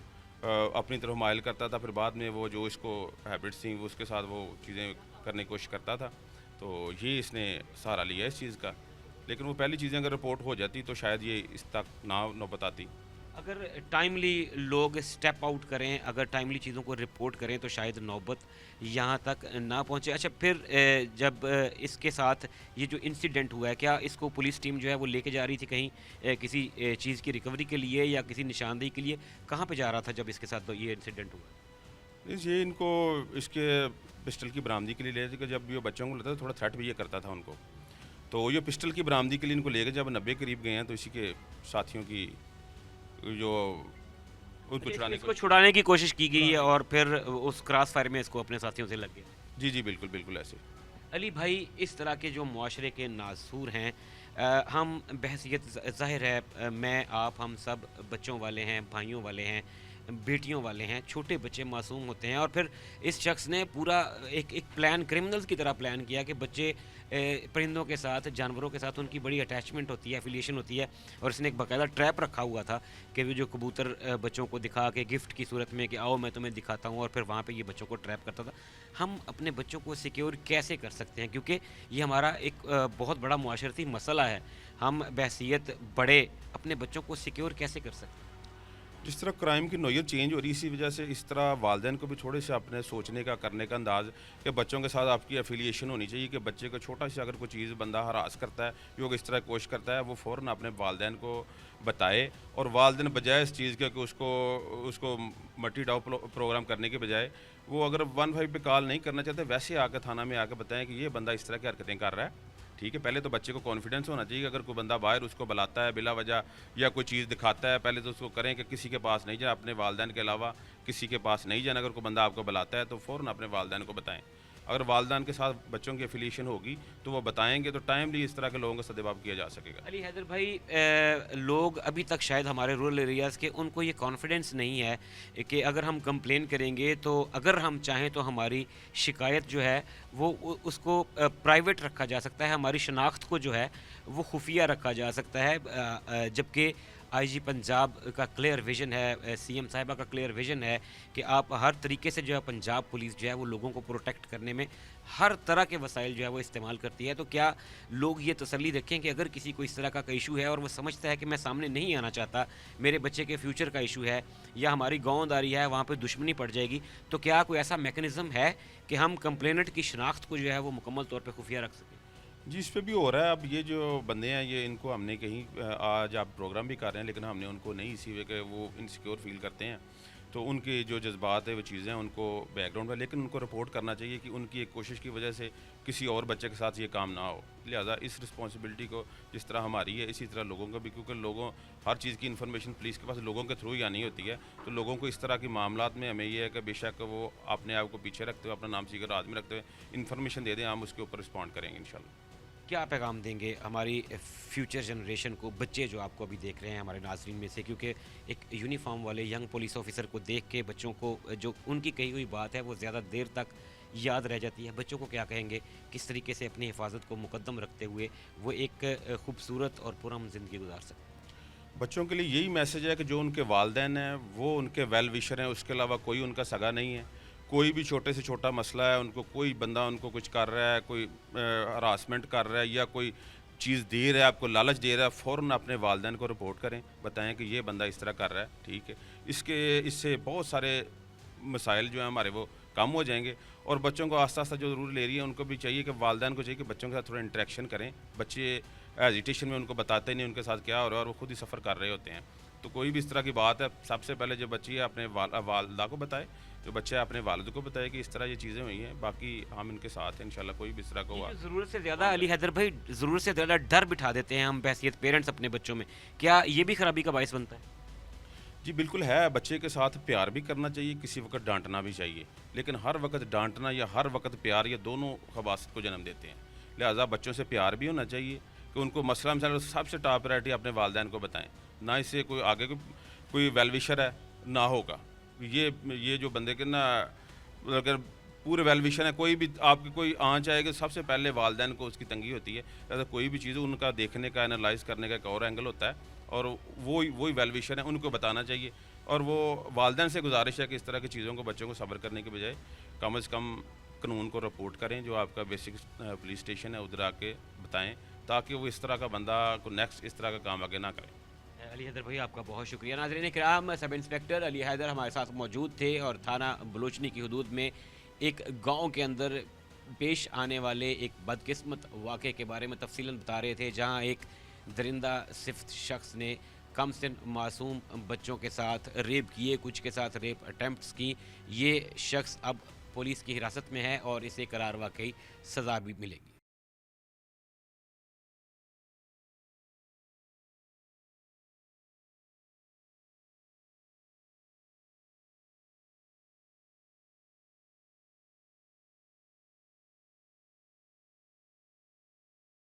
अपनी तरफ माइल करता था, फिर बाद में वो जो इसको हैबिट्स थी वो उसके साथ वो चीज़ें करने की कोशिश करता था। तो ये इसने सहारा लिया इस चीज़ का, लेकिन वो पहली चीज़ें अगर रिपोर्ट हो जाती तो शायद ये इस तक ना नौबत आती। अगर टाइमली लोग स्टेप आउट करें, अगर टाइमली चीज़ों को रिपोर्ट करें तो शायद नौबत यहाँ तक ना पहुँचे। अच्छा, फिर जब इसके साथ ये जो इंसिडेंट हुआ है, क्या इसको पुलिस टीम जो है वो लेके जा रही थी कहीं किसी चीज़ की रिकवरी के लिए या किसी निशानदेही के लिए? कहाँ पे जा रहा था जब इसके साथ ये इंसिडेंट हुआ? ये इनको इसके पिस्टल की बरामदी के लिए ले कि जब ये बच्चों को लेता था थोड़ा थ्रेट भी ये करता था उनको, तो ये पिस्टल की बरामदी के लिए इनको लेकर जब 90 करीब गए हैं तो इसी के साथियों की जो उनको छुड़ाने इसको छुड़ाने की कोशिश की गई है और फिर उस क्रॉस फायर में इसको अपने साथियों से लग गया। जी बिल्कुल बिल्कुल ऐसे। अली भाई, इस तरह के जो मुआशरे के नासूर हैं, हम बहसियत ज़ाहिर है, मैं आप हम सब बच्चों वाले हैं, भाइयों वाले हैं, बेटियों वाले हैं, छोटे बच्चे मासूम होते हैं और फिर इस शख्स ने पूरा एक प्लान, क्रिमिनल्स की तरह प्लान किया कि बच्चे परिंदों के साथ, जानवरों के साथ उनकी बड़ी अटैचमेंट होती है, एफिलिएशन होती है और इसने एक बाकायदा ट्रैप रखा हुआ था कि वो जो कबूतर बच्चों को दिखा के गिफ्ट की सूरत में कि आओ मैं तुम्हें दिखाता हूँ, और फिर वहाँ पे ये बच्चों को ट्रैप करता था। हम अपने बच्चों को सिक्योर कैसे कर सकते हैं, क्योंकि ये हमारा एक बहुत बड़ा मुआशरती मसला है, हम बहसियत बड़े अपने बच्चों को सिक्योर कैसे कर सकते हैं? जिस तरह क्राइम की नौयत चेंज हो रही है, इसी वजह से इस तरह वालिदैन को भी थोड़े से अपने सोचने का, करने का अंदाज़ कि बच्चों के साथ आपकी एफिलिएशन होनी चाहिए कि बच्चे को छोटा सा अगर कोई चीज़ बंदा हरास करता है, जो इस तरह कोशिश करता है, वो फ़ौरन अपने वालिदैन को बताए और वालिदैन बजाय इस चीज़ के कि उसको मट्टी डाउ प्रोग्राम करने के बजाय वो अगर 15 पे कॉल नहीं करना चाहते, वैसे आकर थाना में आकर बताएं कि ये बंदा इस तरह की हरकतें कर रहा है। ठीक है, पहले तो बच्चे को कॉन्फिडेंस होना चाहिए कि अगर कोई बंदा बाहर उसको बुलाता है बिला वजह या कोई चीज़ दिखाता है, पहले तो उसको करें कि किसी के पास नहीं जाए, अपने वालिदैन के अलावा किसी के पास नहीं जाना। अगर कोई बंदा आपको बुलाता है तो फ़ौरन अपने वालिदैन को बताएं। अगर वालिदैन के साथ बच्चों की एफिलिएशन होगी तो वो बताएंगे तो टाइमली इस तरह के लोगों का सद्भाव किया जा सकेगा। अली हैदर भाई, लोग अभी तक शायद हमारे रूरल एरियाज़ के, उनको ये कॉन्फिडेंस नहीं है कि अगर हम कंप्लेन करेंगे तो अगर हम चाहें तो हमारी शिकायत जो है वो उसको प्राइवेट रखा जा सकता है, हमारी शनाख्त को जो है वो खुफिया रखा जा सकता है, जबकि आईजी पंजाब का क्लियर विज़न है, सीएम साहिबा का क्लियर विज़न है कि आप हर तरीके से जो है पंजाब पुलिस जो है वो लोगों को प्रोटेक्ट करने में हर तरह के वसाइल जो है वो इस्तेमाल करती है। तो क्या लोग ये तसल्ली रखें कि अगर किसी को इस तरह का इशू है और वो समझता है कि मैं सामने नहीं आना चाहता, मेरे बच्चे के फ्यूचर का इशू है या हमारी गाँवदारी है, वहाँ पर दुश्मनी पड़ जाएगी, तो क्या कोई ऐसा मैकेनिज़्म है कि हम कंप्लेनेंट की शनाख्त को जो है वो मुकम्मल तौर पर खुफिया रख सकें? जी, इस पे भी हो रहा है। अब ये जो बंदे हैं ये इनको हमने कहीं आज आप प्रोग्राम भी कर रहे हैं लेकिन हमने उनको नहीं इसी वे कि वो इनसिक्योर फील करते हैं, तो उनके जो जज्बात है वो चीज़ें उनको बैकग्राउंड में, लेकिन उनको रिपोर्ट करना चाहिए कि उनकी एक कोशिश की वजह से किसी और बच्चे के साथ ये काम ना हो। लिहाजा इस रिस्पॉन्सिबिलिटी को जिस तरह हमारी है इसी तरह लोगों का भी, क्योंकि लोगों हर चीज़ की इन्फॉर्मेशन पुलिस के पास लोगों के थ्रू ही आनी होती है, तो लोगों को इस तरह की मामलात में हमें ये है कि बेशक वो अपने आप को पीछे रखते हुए, अपना नाम सीकर आदमी रखते हुए इन्फॉर्मेशन दे दें, हम उसके ऊपर रिस्पॉन्ड करेंगे इंशाल्लाह। क्या पैगाम देंगे हमारी फ्यूचर जनरेशन को, बच्चे जो आपको अभी देख रहे हैं हमारे नाज़रीन में से, क्योंकि एक यूनिफॉर्म वाले यंग पुलिस ऑफिसर को देख के बच्चों को जो उनकी कही हुई बात है वो ज़्यादा देर तक याद रह जाती है, बच्चों को क्या कहेंगे, किस तरीके से अपनी हिफाजत को मुकद्दम रखते हुए वो एक खूबसूरत और पुरअमन ज़िंदगी गुजार सकते? बच्चों के लिए यही मैसेज है कि जो उनके वालिदैन हैं वो उनके वेल विशर हैं, उसके अलावा कोई उनका सगा नहीं है। कोई भी छोटे से छोटा मसला है, उनको कोई बंदा उनको कुछ कर रहा है, कोई हरासमेंट कर रहा है या कोई चीज़ दे रहा है, आपको लालच दे रहा है, फ़ौरन अपने वालिदैन को रिपोर्ट करें, बताएं कि ये बंदा इस तरह कर रहा है। ठीक है, इससे बहुत सारे मसाइल जो हैं हमारे वो कम हो जाएंगे और बच्चों को आस्ता आस्ता जो रूल ले रही है उनको भी चाहिए कि वालिदैन को चाहिए कि बच्चों के साथ थोड़ा इंटरेक्शन करें। बच्चे एजिटेशन में उनको बताते नहीं उनके साथ क्या हो रहा है और वो खुद ही सफ़र कर रहे होते हैं। तो कोई भी इस तरह की बात है, सबसे पहले जो बच्ची है अपने वालदा को बताए, जो बच्चा है अपने वालिद को बताए कि इस तरह ये चीज़ें हुई हैं, बाकी हम इनके साथ हैं इंशाल्लाह। कोई भी इस तरह को हुआ ज़रूरत से ज़्यादा अली हैदर भाई, ज़रूरत से ज़्यादा डर बिठा देते हैं हम बहसियत पेरेंट्स अपने बच्चों में, क्या ये भी खराबी का बायस बनता है? जी बिल्कुल है। बच्चे के साथ प्यार भी करना चाहिए, किसी वक्त डांटना भी चाहिए, लेकिन हर वक्त डांटना या हर वक्त प्यार, ये दोनों खबासत को जन्म देते हैं। लिहाजा बच्चों से प्यार भी होना चाहिए कि उनको मसला मिसाल सबसे टॉप प्रायरिटी अपने वालिदैन को बताएं, ना इससे कोई आगे कोई वेल विशर है ना होगा। ये जो बंदे के ना अगर पूरे वेल विशर है, कोई भी आपकी कोई आँच आएगी सबसे पहले वालिदैन को उसकी तंगी होती है। अगर कोई भी चीज़ उनका देखने का, एनालाइज करने का एक और एंगल होता है और वही वेल विशर है, उनको बताना चाहिए। और वो वालिदैन से गुजारिश है कि इस तरह की चीज़ों को बच्चों को सब्र करने के बजाय कम से कम कानून को रिपोर्ट करें, जो आपका बेसिक पुलिस स्टेशन है उधर आके बताएं, ताकि वो इस तरह का बंदा को नेक्स्ट इस तरह का काम आगे ना करें। अली हैदर भाई आपका बहुत शुक्रिया। नाज़रीन किराम, सब इंस्पेक्टर अली हैदर हमारे साथ मौजूद थे और थाना बलोचनी की हदूद में एक गांव के अंदर पेश आने वाले एक बदकिस्मत वाक़े के बारे में तफसीलन बता रहे थे, जहां एक दरिंदा सिफ्त शख्स ने कम से मासूम बच्चों के साथ रेप किए, कुछ के साथ रेप अटेम्प्ट्स की। ये शख्स अब पुलिस की हिरासत में है और इसे करार वाकई सज़ा भी मिलेगी।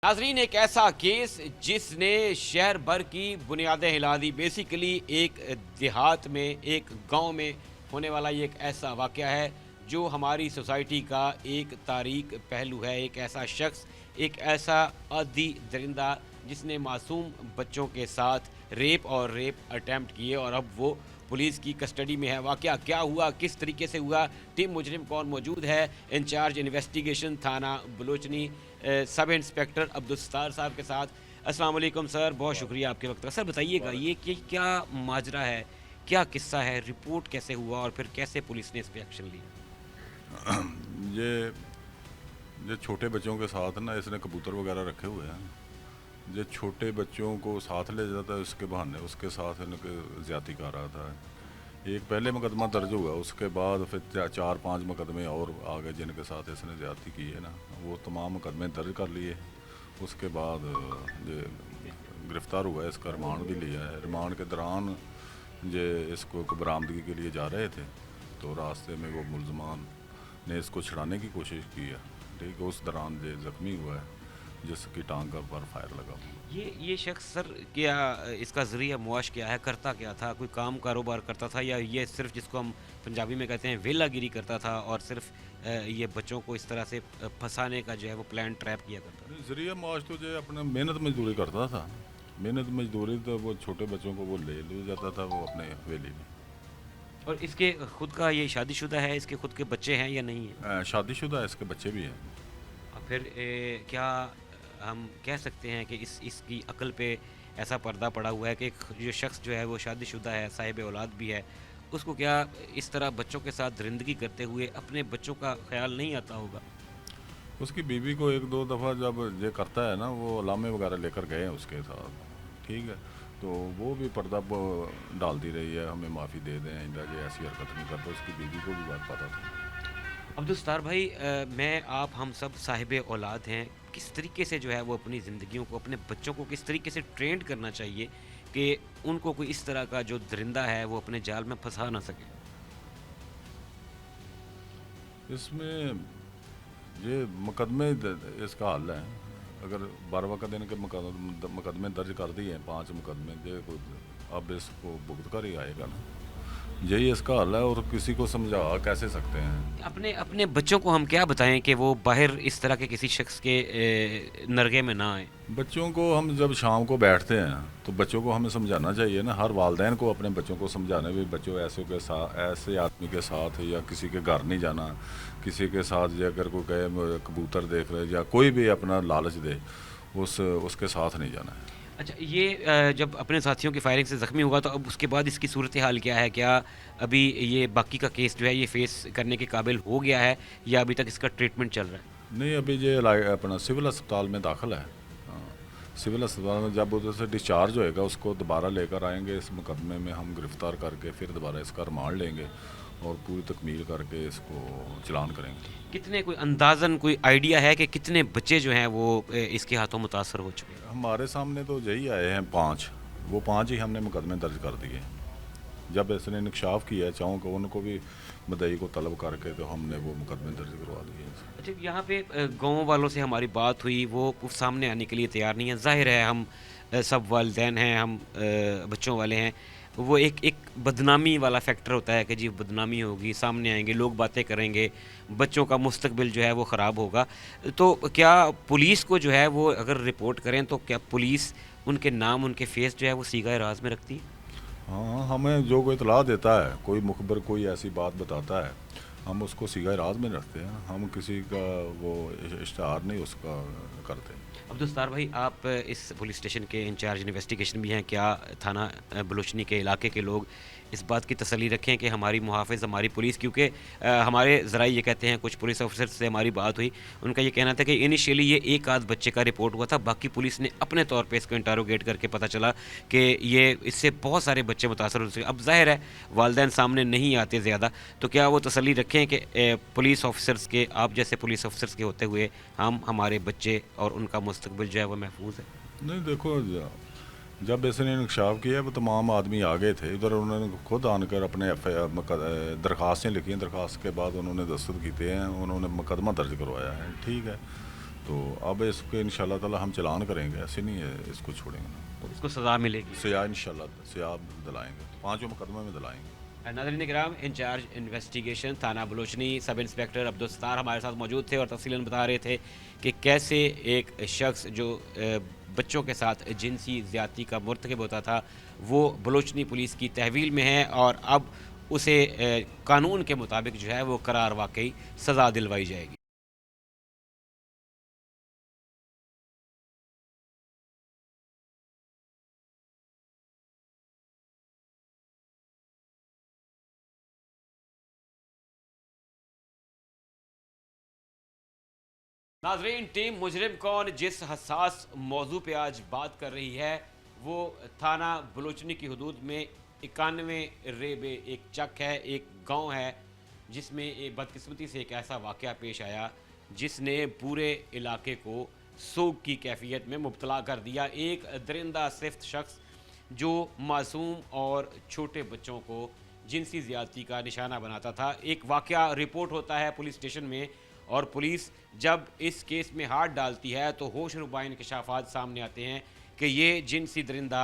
नाजरीन, एक ऐसा केस जिसने शहर भर की बुनियादें हिला दी। बेसिकली एक देहात में, एक गांव में होने वाला ये एक ऐसा वाक़या है जो हमारी सोसाइटी का एक तारीख पहलू है। एक ऐसा शख्स, एक ऐसा अधी दरिंदा जिसने मासूम बच्चों के साथ रेप और रेप अटेम्प्ट किए और अब वो पुलिस की कस्टडी में है। वाक़या क्या हुआ, किस तरीके से हुआ, टीम मुजरिम कौन मौजूद है। इंचार्ज इन्वेस्टिगेशन थाना बलोचनी सब इंस्पेक्टर अब्दुल साहब के साथ। अस्सलाम वालेकुम सर, बहुत शुक्रिया आपके वक्त का। सर बताइएगा ये कि क्या माजरा है, क्या किस्सा है, रिपोर्ट कैसे हुआ और फिर कैसे पुलिस ने इस पर एक्शन लिया। ये छोटे बच्चों के साथ ना इसने कबूतर वगैरह रखे हुए हैं। ये छोटे बच्चों को साथ ले जाता है, उसके बहाने उसके साथ इनके ज़्यादती कर रहा था। एक पहले मुकदमा दर्ज हुआ, उसके बाद फिर 4-5 मुकदमे और आगे जिनके साथ इसने ज़्यादती की है ना, वो तमाम मुकदमे दर्ज कर लिए। उसके बाद ये गिरफ़्तार हुआ है, इसका रिमांड भी लिया है। रिमांड के दौरान ये इसको बरामदगी के लिए जा रहे थे तो रास्ते में वो मुलजमान ने इसको छुड़ाने की कोशिश की है। ठीक है, उस दौरान ये ज़ख्मी हुआ है जिसकी टांग पर फायर लगा। ये शख्स सर क्या इसका ज़रिया मुआश क्या है, करता क्या था, कोई काम कारोबार करता था या ये सिर्फ जिसको हम पंजाबी में कहते हैं वेलागिरी करता था और सिर्फ ये बच्चों को इस तरह से फंसाने का जो है वो प्लान ट्रैप किया करता था। ज़रिया मुआश तो जो अपना मेहनत मजदूरी करता था। मेहनत मजदूरी तो वो छोटे बच्चों को वो ले जाता था वो अपने हवेली में। और इसके खुद का ये शादीशुदा है, इसके खुद के बच्चे हैं या नहीं है? शादीशुदा है, इसके बच्चे भी हैं। और फिर क्या हम कह सकते हैं कि इसकी अकल पे ऐसा पर्दा पड़ा हुआ है कि जो शख्स जो है वो शादीशुदा है, साहिब औलाद भी है, उसको क्या इस तरह बच्चों के साथ दरिंदगी करते हुए अपने बच्चों का ख्याल नहीं आता होगा? उसकी बीवी को 1-2 दफ़ा जब ये करता है ना, वो अलामे वगैरह लेकर गए हैं उसके साथ। ठीक है, तो वो भी पर्दा डालती रही है, हमें माफ़ी दे दें, आइंदा ये ऐसी हरकत नहीं करता। उसकी बीवी को भी बात पता था। अब्दुल सत्तार भाई, मैं आप हम सब साहिब औलाद हैं। किस तरीके से जो है वो अपनी ज़िंदगियों को, अपने बच्चों को किस तरीके से ट्रेंड करना चाहिए कि उनको कोई इस तरह का जो दरिंदा है वो अपने जाल में फंसा ना सके? इसमें ये मुकदमे इसका हल है। अगर बारवा दिन के मुकदमे दर्ज कर दिए हैं, 5 मुकदमे, ये अब इसको भुगत कर ही आएगा ना, यही इसका हल है। और किसी को समझा कैसे सकते हैं? अपने बच्चों को हम क्या बताएं कि वो बाहर इस तरह के किसी शख्स के नरगे में ना आए? बच्चों को हम जब शाम को बैठते हैं तो बच्चों को हमें समझाना चाहिए ना। हर वालिदैन को अपने बच्चों को समझाना भी, बच्चों ऐसे आदमी के साथ या किसी के घर नहीं जाना। किसी के साथ अगर कोई कहे कबूतर देख रहे या कोई भी अपना लालच दे, उसके साथ नहीं जाना है। अच्छा, ये जब अपने साथियों की फायरिंग से ज़ख्मी हुआ तो अब उसके बाद इसकी सूरत हाल क्या है? क्या अभी ये बाकी का केस जो है ये फेस करने के काबिल हो गया है या अभी तक इसका ट्रीटमेंट चल रहा है? नहीं, अभी ये अपना सिविल अस्पताल में दाखिल है। सिविल अस्पताल में जब उधर से डिस्चार्ज होएगा उसको दोबारा लेकर आएंगे। इस मुकदमे में हम गिरफ़्तार करके फिर दोबारा इसका रिमांड लेंगे और पूरी तकमील करके इसको चालान करेंगे। कितने, कोई अंदाज़न कोई आइडिया है कि कितने बच्चे जो हैं वो इसके हाथों मुतासर हो चुके हैं? हमारे सामने तो यही आए हैं 5। वो 5 ही हमने मुकदमे दर्ज कर दिए। जब इसने इंकशाफ किया चाहों को उनको भी मदई को तलब करके तो हमने वो मुकदमे दर्ज करवा दिए। अच्छा, यहाँ पे गाँव वालों से हमारी बात हुई, वो सामने आने के लिए तैयार नहीं है। ज़ाहिर है हम सब वालिदैन हैं, हम बच्चों वाले हैं, वो एक बदनामी वाला फैक्टर होता है कि जी बदनामी होगी, सामने आएंगे, लोग बातें करेंगे, बच्चों का मुस्तकबिल जो है वो ख़राब होगा। तो क्या पुलिस को जो है वो अगर रिपोर्ट करें तो क्या पुलिस उनके नाम, उनके फेस जो है वो सीगा राज में रखती है? हाँ, हमें जो कोई इतला देता है, कोई मुखबर कोई ऐसी बात बताता है, हम उसको सीगा राज में रखते हैं। हम किसी का वो इश्तहार नहीं उसका करते। अब्दुल भाई, आप इस पुलिस स्टेशन के इंचार्ज इन्वेस्टिगेशन भी हैं, क्या थाना बलूचनी के इलाके के लोग इस बात की तसल्ली रखें कि हमारी मुहाफ़िज़, हमारी पुलिस, क्योंकि हमारे ज़राए ये कहते हैं, कुछ पुलिस ऑफिसर से हमारी बात हुई, उनका ये कहना था कि इनिशियली ये एक आध बच्चे का रिपोर्ट हुआ था, बाकी पुलिस ने अपने तौर पे इसको इंटरोगेट करके पता चला कि ये इससे बहुत सारे बच्चे मुतासर हो सके। अब ज़ाहिर है वालिदैन सामने नहीं आते ज़्यादा, तो क्या वो तसल्ली रखें कि पुलिस ऑफिसर्स के, आप जैसे पुलिस ऑफिसर्स के होते हुए हमारे बच्चे और उनका मुस्तकबिल जो है वो महफूज है? नहीं देखो, जब इसने इंकशाफ किया वो तमाम आदमी आ गए थे उधर, उन्होंने खुद आनकर अपने दरख्वास्तें लिखी हैं, दरख्वास्त के बाद उन्होंने दस्तखत किए हैं, उन्होंने मुकदमा दर्ज करवाया है, ठीक है। तो अब इसको इंशाल्लाह ताला हम चलान करेंगे, ऐसे नहीं है इसको छोड़ेंगे, तो इसको सज़ा मिलेगी, सया इंशाल्लाह सया दिलाएंगे, 5 मुकदमे में दिलाएंगे। नाज़रीन किराम, इंचार्ज इन्वेस्टिगेशन थाना बलूचनी सब इंस्पेक्टर अब्दुल सत्तार हमारे साथ मौजूद थे और तफसीलन बता रहे थे कि कैसे एक शख्स जो बच्चों के साथ जिनसी ज़्यादती का मुर्तकिब होता था वो बलूचनी पुलिस की तहवील में है और अब उसे कानून के मुताबिक जो है वो करार वाकई सज़ा दिलवाई जाएगी। नाजरीन, टीम मुजरिम कौन जिस हसास मौजू पे आज बात कर रही है वो थाना बलूचनी की हदूद में 91 रेबे एक चक है, एक गांव है जिसमें एक बदकिस्मती से एक ऐसा वाक़या पेश आया जिसने पूरे इलाके को सोग की कैफियत में मुब्तला कर दिया। एक दरिंदा सिफ्त शख्स जो मासूम और छोटे बच्चों को जिनसी ज़्यादती का निशाना बनाता था। एक वाक़या रिपोर्ट होता है पुलिस स्टेशन में और पुलिस जब इस केस में हाथ डालती है तो होश रुबा इंकशाफात सामने आते हैं कि ये जिनसी दरिंदा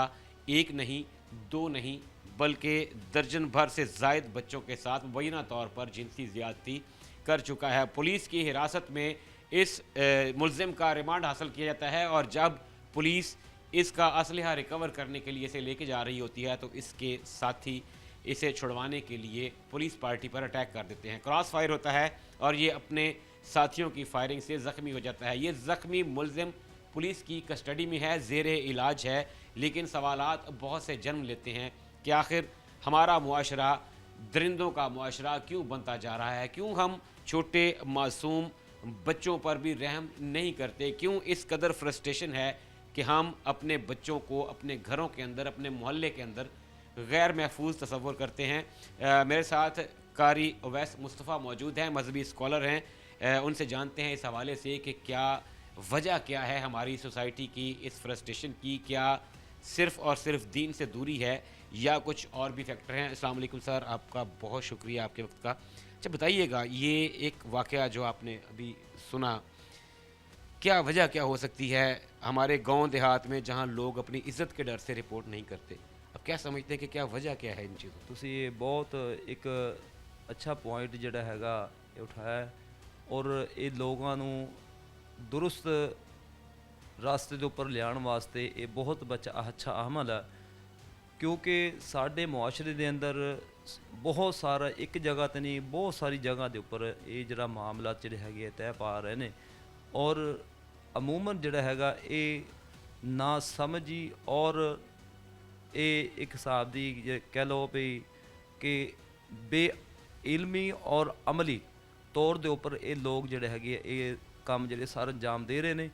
एक नहीं, दो नहीं, बल्कि दर्जन भर से ज़ायद बच्चों के साथ मुबैना तौर पर जिनसी ज़्यादती कर चुका है। पुलिस की हिरासत में इस मुल्ज़िम का रिमांड हासिल किया जाता है और जब पुलिस इसका असलहा रिकवर करने के लिए इसे लेके जा रही होती है तो इसके साथी इसे छुड़वाने के लिए पुलिस पार्टी पर अटैक कर देते हैं। क्रॉस फायर होता है और ये अपने साथियों की फायरिंग से ज़ख्मी हो जाता है। ये ज़ख्मी मुल्ज़िम पुलिस की कस्टडी में है, ज़ेरे इलाज है, लेकिन सवालात बहुत से जन्म लेते हैं कि आखिर हमारा मुआशरा दरिंदों का मुआशरा क्यों बनता जा रहा है, क्यों हम छोटे मासूम बच्चों पर भी रहम नहीं करते, क्यों इस कदर फ्रस्ट्रेशन है कि हम अपने बच्चों को अपने घरों के अंदर, अपने मोहल्ले के अंदर गैर महफूज तसव्वुर करते हैं। मेरे साथ कारी अवैस मुस्तफ़ा मौजूद हैं, मजहबी स्कॉलर हैं, उनसे जानते हैं इस हवाले से कि क्या वजह क्या है हमारी सोसाइटी की इस फ्रस्ट्रेशन की, क्या सिर्फ़ और सिर्फ दीन से दूरी है या कुछ और भी फैक्टर हैं। अस्सलाम वालेकुम सर, आपका बहुत शुक्रिया आपके वक्त का। अच्छा बताइएगा, ये एक वाक़या जो आपने अभी सुना, क्या वजह क्या हो सकती है हमारे गांव देहात में जहां लोग अपनी इज्जत के डर से रिपोर्ट नहीं करते? अब क्या समझते हैं कि क्या वजह क्या है इन चीज़ों? ਤੁਸੀਂ ਇਹ ਬਹੁਤ ਇੱਕ ਅੱਛਾ ਪੁਆਇੰਟ ਜਿਹੜਾ ਹੈਗਾ ਇਹ ਉਠਾਇਆ ਔਰ ਇਹ ਲੋਕਾਂ ਨੂੰ ਦੁਰਸਤ ਰਸਤੇ ਦੇ ਉੱਪਰ ਲਿਆਉਣ ਵਾਸਤੇ ਇਹ ਬਹੁਤ ਅੱਛਾ ਅਮਲ ਹੈ ਕਿਉਂਕਿ ਸਾਡੇ ਮੁਆਸ਼ਰੇ ਦੇ ਅੰਦਰ ਬਹੁਤ ਸਾਰਾ ਇੱਕ ਜਗ੍ਹਾ ਤੇ ਨਹੀਂ ਬਹੁਤ ਸਾਰੀ ਜਗ੍ਹਾ ਦੇ ਉੱਪਰ ਇਹ ਜਿਹੜਾ ਮਾਮਲਾ ਜਿਹੜੇ ਹੈਗੇ ਤੈਅ ਪਾ ਰਹੇ ਨੇ ਔਰ ਅਮੂਮਨ ਜਿਹੜਾ ਹੈਗਾ ਇਹ ਨਾ ਸਮਝੀ ਔਰ ਇਹ ਇੱਕ ਹਿਸਾਬ ਦੀ ਕਹਿ ਲਓ ਵੀ ਕਿ ਬੇਇਲਮੀ ਔਰ ਅਮਲੀ ਤੌਰ ਦੇ ਉੱਪਰ ਇਹ ਲੋਕ ਜਿਹੜੇ ਹੈਗੇ ਇਹ ਕੰਮ ਜਿਹੜੇ ਸਾਰੇ ਅੰਜਾਮ ਦੇ ਰਹੇ ਨੇ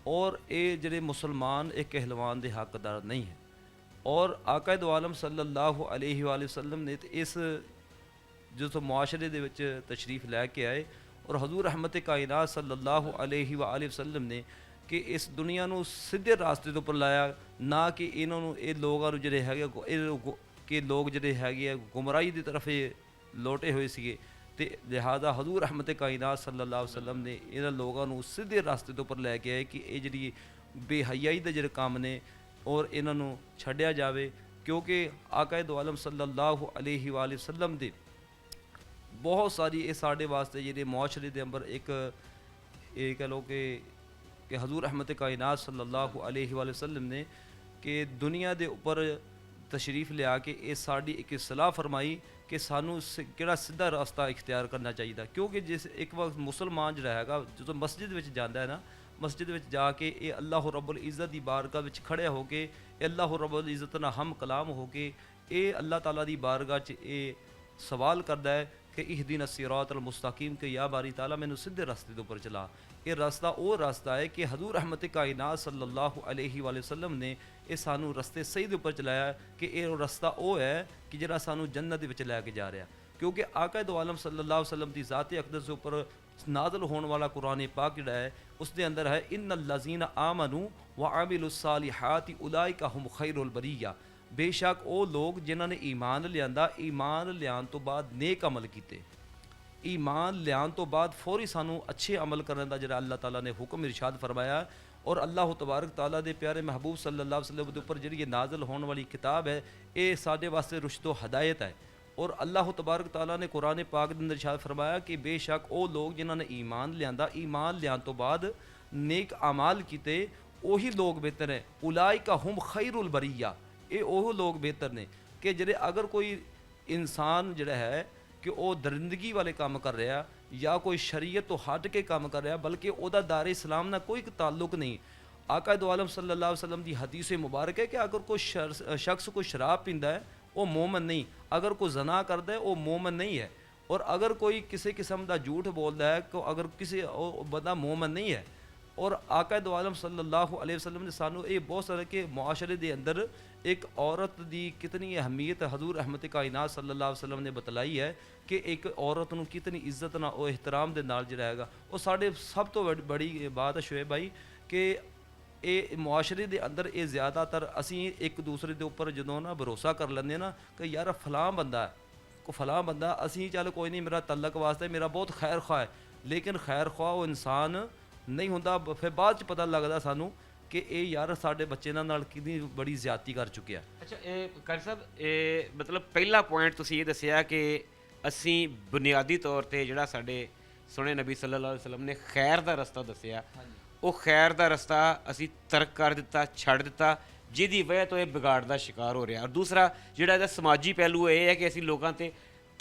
ਔਰ ਇਹ ਜਿਹੜੇ ਮੁਸਲਮਾਨ ਇਹ ਕਹਿਲਵਾਨ ਦੇ ਹੱਕਦਾਰ ਨਹੀਂ ਹੈ ਔਰ ਆਕਾ ਦੋ ਆਲਮ ਸੱਲੱਲਾਹੁ ਅਲੈਹਿ ਵਸੱਲਮ ਨੇ ਇਸ ਜਿਸ ਮੁਆਸ਼ਰੇ ਦੇ ਵਿੱਚ ਤਸ਼ਰੀਫ ਲੈ ਕੇ ਆਏ ਔਰ ਹਜ਼ੂਰ ਰਹਿਮਤ ਕਾਇਨਾਤ ਸੱਲੱਲਾਹੁ ਅਲੈਹਿ ਵਸੱਲਮ ਨੇ ਕਿ ਇਸ ਦੁਨੀਆ ਨੂੰ ਸਿੱਧੇ ਰਾਸਤੇ ਦੇ ਉੱਪਰ ਲਾਇਆ, ਨਾ ਕਿ ਇਹਨਾਂ ਨੂੰ ਇਹ ਲੋਕਾਂ ਨੂੰ ਜਿਹੜੇ ਹੈਗੇ ਇਹ ਕਿ ਲੋਕ ਜਿਹੜੇ ਹੈਗੇ ਆ ਗੁੰਮਰਾਹੀ ਦੀ ਤਰਫ ਇਹ ਲੋਟੇ ਹੋਏ ਸੀਗੇ ਅਤੇ ਲਿਹਾਜ਼ਾ ਹਜ਼ੂਰ ਰਹਿਮਤ ਕਾਇਨਾਤ ਸੱਲੱਲਾਹੁ ਅਲੈਹਿ ਵਸੱਲਮ ਨੇ ਇਹਨਾਂ ਲੋਕਾਂ ਨੂੰ ਸਿੱਧੇ ਰਾਸਤੇ ਦੇ ਉੱਪਰ ਲੈ ਕੇ ਆਏ ਕਿ ਇਹ ਜਿਹੜੀ ਬੇਹਯਾਈ ਦੇ ਜਿਹੜੇ ਕੰਮ ਨੇ ਔਰ ਇਹਨਾਂ ਨੂੰ ਛੱਡਿਆ ਜਾਵੇ ਕਿਉਂਕਿ ਆਕਾ ਦੋ ਆਲਮ ਸੱਲੱਲਾਹੁ ਅਲੈਹਿ ਵਸੱਲਮ ਦੇ ਬਹੁਤ ਸਾਰੀ ਇਹ ਸਾਡੇ ਵਾਸਤੇ ਜਿਹੜੇ ਮੁਆਸ਼ਰੇ ਦੇ ਅੰਦਰ ਇੱਕ ਇਹ ਕਹਿ ਲਓ ਕਿ ਹਜ਼ੂਰ ਰਹਿਮਤ ਕਾਇਨਾਤ ਸੱਲੱਲਾਹੁ ਅਲੈਹਿ ਵਸੱਲਮ ਨੇ ਕਿ ਦੁਨੀਆ ਦੇ ਉੱਪਰ ਤਸ਼ਰੀਫ ਲਿਆ ਕੇ ਇਹ ਸਾਡੀ ਇੱਕ ਇਸਲਾਹ ਫਰਮਾਈ ਕਿ ਸਾਨੂੰ ਕਿਹੜਾ ਸਿੱਧਾ ਰਸਤਾ ਇਖਤਿਆਰ ਕਰਨਾ ਚਾਹੀਦਾ ਕਿਉਂਕਿ ਜਿਸ ਇੱਕ ਵਕਤ ਮੁਸਲਮਾਨ ਜਿਹੜਾ ਹੈਗਾ ਜਦੋਂ ਮਸਜਿਦ ਵਿੱਚ ਜਾਂਦਾ ਹੈ ਨਾ ਮਸਜਿਦ ਵਿੱਚ ਜਾ ਕੇ ਇਹ ਅੱਲਾਹੁ ਰੱਬੁਲ ਇੱਜ਼ਤ ਦੀ ਬਾਰਗਾਹ ਵਿੱਚ ਖੜਿਆ ਹੋ ਕੇ ਇਹ ਅੱਲਾਹੁ ਰੱਬੁਲ ਇੱਜ਼ਤ ਨਾਲ ਹਮ ਕਲਾਮ ਹੋ ਕੇ ਇਹ ਅੱਲਾਹ ਤਾਲਾ ਦੀ ਬਾਰਗਾਹ 'ਚ ਇਹ ਸਵਾਲ ਕਰਦਾ ਹੈ ਕਿ ਇਹਦੀਨ ਸਿਰਾਤ ਅਲ ਮੁਸਤਕੀਮ ਕਿ ਯਾ ਬਾਰੀ ਤਾਲਾ ਮੈਨੂੰ ਸਿੱਧੇ ਰਸਤੇ ਦੇ ਉੱਪਰ ਚਲਾ। ਇਹ ਰਸਤਾ ਉਹ ਰਸਤਾ ਹੈ ਕਿ ਹਜ਼ੂਰ ਰਹਿਮਤ ਕਾਇਨਾਤ ਸੱਲੱਲਾਹੁ ਅਲੈਹਿ ਵਸੱਲਮ ਨੇ ਇਹ ਸਾਨੂੰ ਰਸਤੇ ਸਹੀ ਦੇ ਉੱਪਰ ਚਲਾਇਆ ਕਿ ਇਹ ਰਸਤਾ ਉਹ ਹੈ ਕਿ ਜਿਹੜਾ ਸਾਨੂੰ ਜੰਨਤ ਦੇ ਵਿੱਚ ਲੈ ਕੇ ਜਾ ਰਿਹਾ, ਕਿਉਂਕਿ ਆਕਾ ਦੋ ਆਲਮ ਸੱਲੱਲਾਹੁ ਅਲੈਹਿ ਵਸੱਲਮ ਦੀ ਜ਼ਾਤ ਅਕਦਸ ਦੇ ਉੱਪਰ ਨਾਜ਼ਲ ਹੋਣ ਵਾਲਾ ਕੁਰਾਨ ਪਾਕ ਜਿਹੜਾ ਹੈ ਉਸ ਦੇ ਅੰਦਰ ਹੈ ਇਨ ਲਜ਼ੀਨ ਆਮਨੂ व आमिलुस्सालिहाति उलाइका हुम खैरुल बरिया। बेशक ਉਹ ਲੋਕ ਜਿਨ੍ਹਾਂ ਨੇ ਈਮਾਨ ਲਿਆਂਦਾ, ਈਮਾਨ ਲਿਆਉਣ ਤੋਂ ਬਾਅਦ ਨੇਕ ਅਮਲ ਕੀਤੇ, ਈਮਾਨ ਲਿਆਉਣ ਤੋਂ ਬਾਅਦ ਫੌਰੀ ਸਾਨੂੰ ਅੱਛੇ ਅਮਲ ਕਰਨ ਦਾ ਜਿਹੜਾ ਅੱਲਾਹ ਤਾਲਾ ਨੇ ਹੁਕਮ ਇਰਸ਼ਾਦ ਫਰਮਾਇਆ। ਔਰ ਅੱਲਾਹ ਤਬਾਰਕ ਤਾਲਾ ਦੇ ਪਿਆਰੇ ਮਹਿਬੂਬ ਸੱਲੱਲਾਹੁ ਅਲੈਹਿ ਵਸੱਲਮ ਦੇ ਉੱਪਰ ਜਿਹੜੀ ਇਹ ਨਾਜ਼ਲ ਹੋਣ ਵਾਲੀ ਕਿਤਾਬ ਹੈ ਇਹ ਸਾਡੇ ਵਾਸਤੇ ਰੁਸ਼ਦ ਹਦਾਇਤ ਹੈ। ਔਰ ਅੱਲਾਹ ਤਬਾਰਕ ਤਾਲਾ ਨੇ ਕੁਰਾਨ ਪਾਕ ਦੇ ਅੰਦਰ ਇਰਸ਼ਾਦ ਫਰਮਾਇਆ ਕਿ ਬੇਸ਼ੱਕ ਉਹ ਲੋਕ ਜਿਨ੍ਹਾਂ ਨੇ ਈਮਾਨ ਲਿਆਂਦਾ, ਈਮਾਨ ਲਿਆਉਣ ਤੋਂ ਬਾਅਦ ਨੇਕ ਅਮਾਲ ਕੀਤੇ, ਉਹੀ ਲੋਕ ਬਿਹਤਰ ਹੈ। ਉਲਾਇਕਾ ਹੁਮ ਖੈरुल ਬਰੀਆ, ਇਹ ਉਹ ਲੋਕ ਬਿਹਤਰ ਨੇ ਕਿ ਜਿਹੜੇ ਅਗਰ ਕੋਈ ਇਨਸਾਨ ਜਿਹੜਾ ਹੈ ਕਿ ਉਹ ਦਰਿੰਦਗੀ ਵਾਲੇ ਕੰਮ ਕਰ ਰਿਹਾ ਜਾਂ ਕੋਈ ਸ਼ਰੀਅਤ ਤੋਂ ਹਟ ਕੇ ਕੰਮ ਕਰ ਰਿਹਾ ਬਲਕਿ ਉਹਦਾ ਦਾਇਰੇ ਇਸਲਾਮ ਨਾਲ ਕੋਈ ਤਾल्लुक ਨਹੀਂ। ਆਕਾ ਦੋ ਆਲਮ ਸੱਲੱਲਾਹੁ ਅਲੈਹਿ ਵਸੱਲਮ ਦੀ ਹਦੀਸ ਮੁਬਾਰਕ ਹੈ ਕਿ ਅਗਰ ਕੋਈ ਸ਼ਖਸ ਕੋਈ ਸ਼ਰਾਬ ਪੀਂਦਾ ਹੈ ਉਹ ਮੋਮਨ ਨਹੀਂ, ਅਗਰ ਕੋਈ ਜ਼ਨਾ ਕਰਦਾ ਹੈ ਉਹ ਮੋਮਨ ਨਹੀਂ ਹੈ, ਔਰ ਅਗਰ ਕੋਈ ਕਿਸੇ ਕਿਸਮ ਦਾ ਝੂਠ ਬੋਲਦਾ ਹੈ ਕਿ ਅਗਰ ਕਿਸੇ ਉਹ ਬੰਦਾ ਮੋਮਨ ਨਹੀਂ ਹੈ। ਔਰ ਆਕਾ ਦੋ ਆਲਮ ਸੱਲੱਲਾਹੁ ਅਲੈਹਿ ਵਸੱਲਮ ਨੇ ਸਾਨੂੰ ਇਹ ਬਹੁਤ ਸਾਰੇ ਕਿ ਮੁਆਸ਼ਰੇ ਦੇ ਅੰਦਰ ਇੱਕ ਔਰਤ ਦੀ ਕਿਤਨੀ ਅਹਿਮੀਅਤ ਹਜ਼ੂਰ ਰਹਿਮਤ ਕਾਇਨਾਤ ਸੱਲੱਲਾਹੁ ਅਲੈਹਿ ਵਸੱਲਮ ਨੇ ਬਤਲਾਈ ਹੈ ਕਿ ਇੱਕ ਔਰਤ ਨੂੰ ਕਿਤਨੀ ਇੱਜ਼ਤ ਨਾਲ ਉਹ ਇਹਤਰਾਮ ਦੇ ਨਾਲ ਜਿਹੜਾ ਹੈਗਾ ਉਹ ਸਾਡੇ ਸਭ ਤੋਂ ਬੜੀ ਬਾਤ ਹੈ ਸ਼ੋਏਬ ਭਾਈ ਕਿ ਇਹ ਮੁਆਸ਼ਰੇ ਦੇ ਅੰਦਰ ਇਹ ਜ਼ਿਆਦਾਤਰ ਅਸੀਂ ਇੱਕ ਦੂਸਰੇ ਦੇ ਉੱਪਰ ਜਦੋਂ ਨਾ ਭਰੋਸਾ ਕਰ ਲੈਂਦੇ ਨਾ ਕਿ ਯਾਰ ਫਲਾਂ ਬੰਦਾ ਕੋ ਫਲਾਂ ਬੰਦਾ ਅਸੀਂ ਚੱਲ ਕੋਈ ਨਹੀਂ ਮੇਰਾ ਤਲਕ ਵਾਸਤੇ ਮੇਰਾ ਬਹੁਤ ਖੈਰ ਖੁਆਹ ਹੈ, ਲੇਕਿਨ ਖੈਰ ਖੁਆਹ ਉਹ ਇਨਸਾਨ ਨਹੀਂ ਹੁੰਦਾ। ਫਿਰ ਬਾਅਦ ਚ ਪਤਾ ਲੱਗਦਾ ਸਾਨੂੰ ਕਿ ਇਹ ਯਾਰ ਸਾਡੇ ਬੱਚੇ ਨਾਲ ਕਿੰਨੀ ਬੜੀ ਜ਼ਿਆਦਤੀ ਕਰ ਚੁੱਕਿਆ। ਅੱਛਾ, ਇਹ ਕਾਰੀ ਸਾਹਿਬ ਇਹ ਮਤਲਬ ਪਹਿਲਾ ਪੁਆਇੰਟ ਤੁਸੀਂ ਇਹ ਦੱਸਿਆ ਕਿ ਅਸੀਂ ਬੁਨਿਆਦੀ ਤੌਰ ਤੇ ਜਿਹੜਾ ਸਾਡੇ ਸੋਹਣੇ ਨਬੀ ਸੱਲੱਲਾਹੁ ਅਲੈਹਿ ਵਸੱਲਮ ਨੇ ਖੈਰ ਦਾ ਰਸਤਾ ਦੱਸਿਆ, ਉਹ ਖੈਰ ਦਾ ਰਸਤਾ ਅਸੀਂ ਤਰਕ ਕਰ ਦਿੱਤਾ, ਛੱਡ ਦਿੱਤਾ, ਜਿਹਦੀ ਵਜ੍ਹਾ ਤੋਂ ਇਹ ਵਿਗਾੜ ਦਾ ਸ਼ਿਕਾਰ ਹੋ ਰਿਹਾ। ਔਰ ਦੂਸਰਾ ਜਿਹੜਾ ਇਹਦਾ ਸਮਾਜੀ ਪਹਿਲੂ ਇਹ ਹੈ ਕਿ ਅਸੀਂ ਲੋਕਾਂ ਤੇ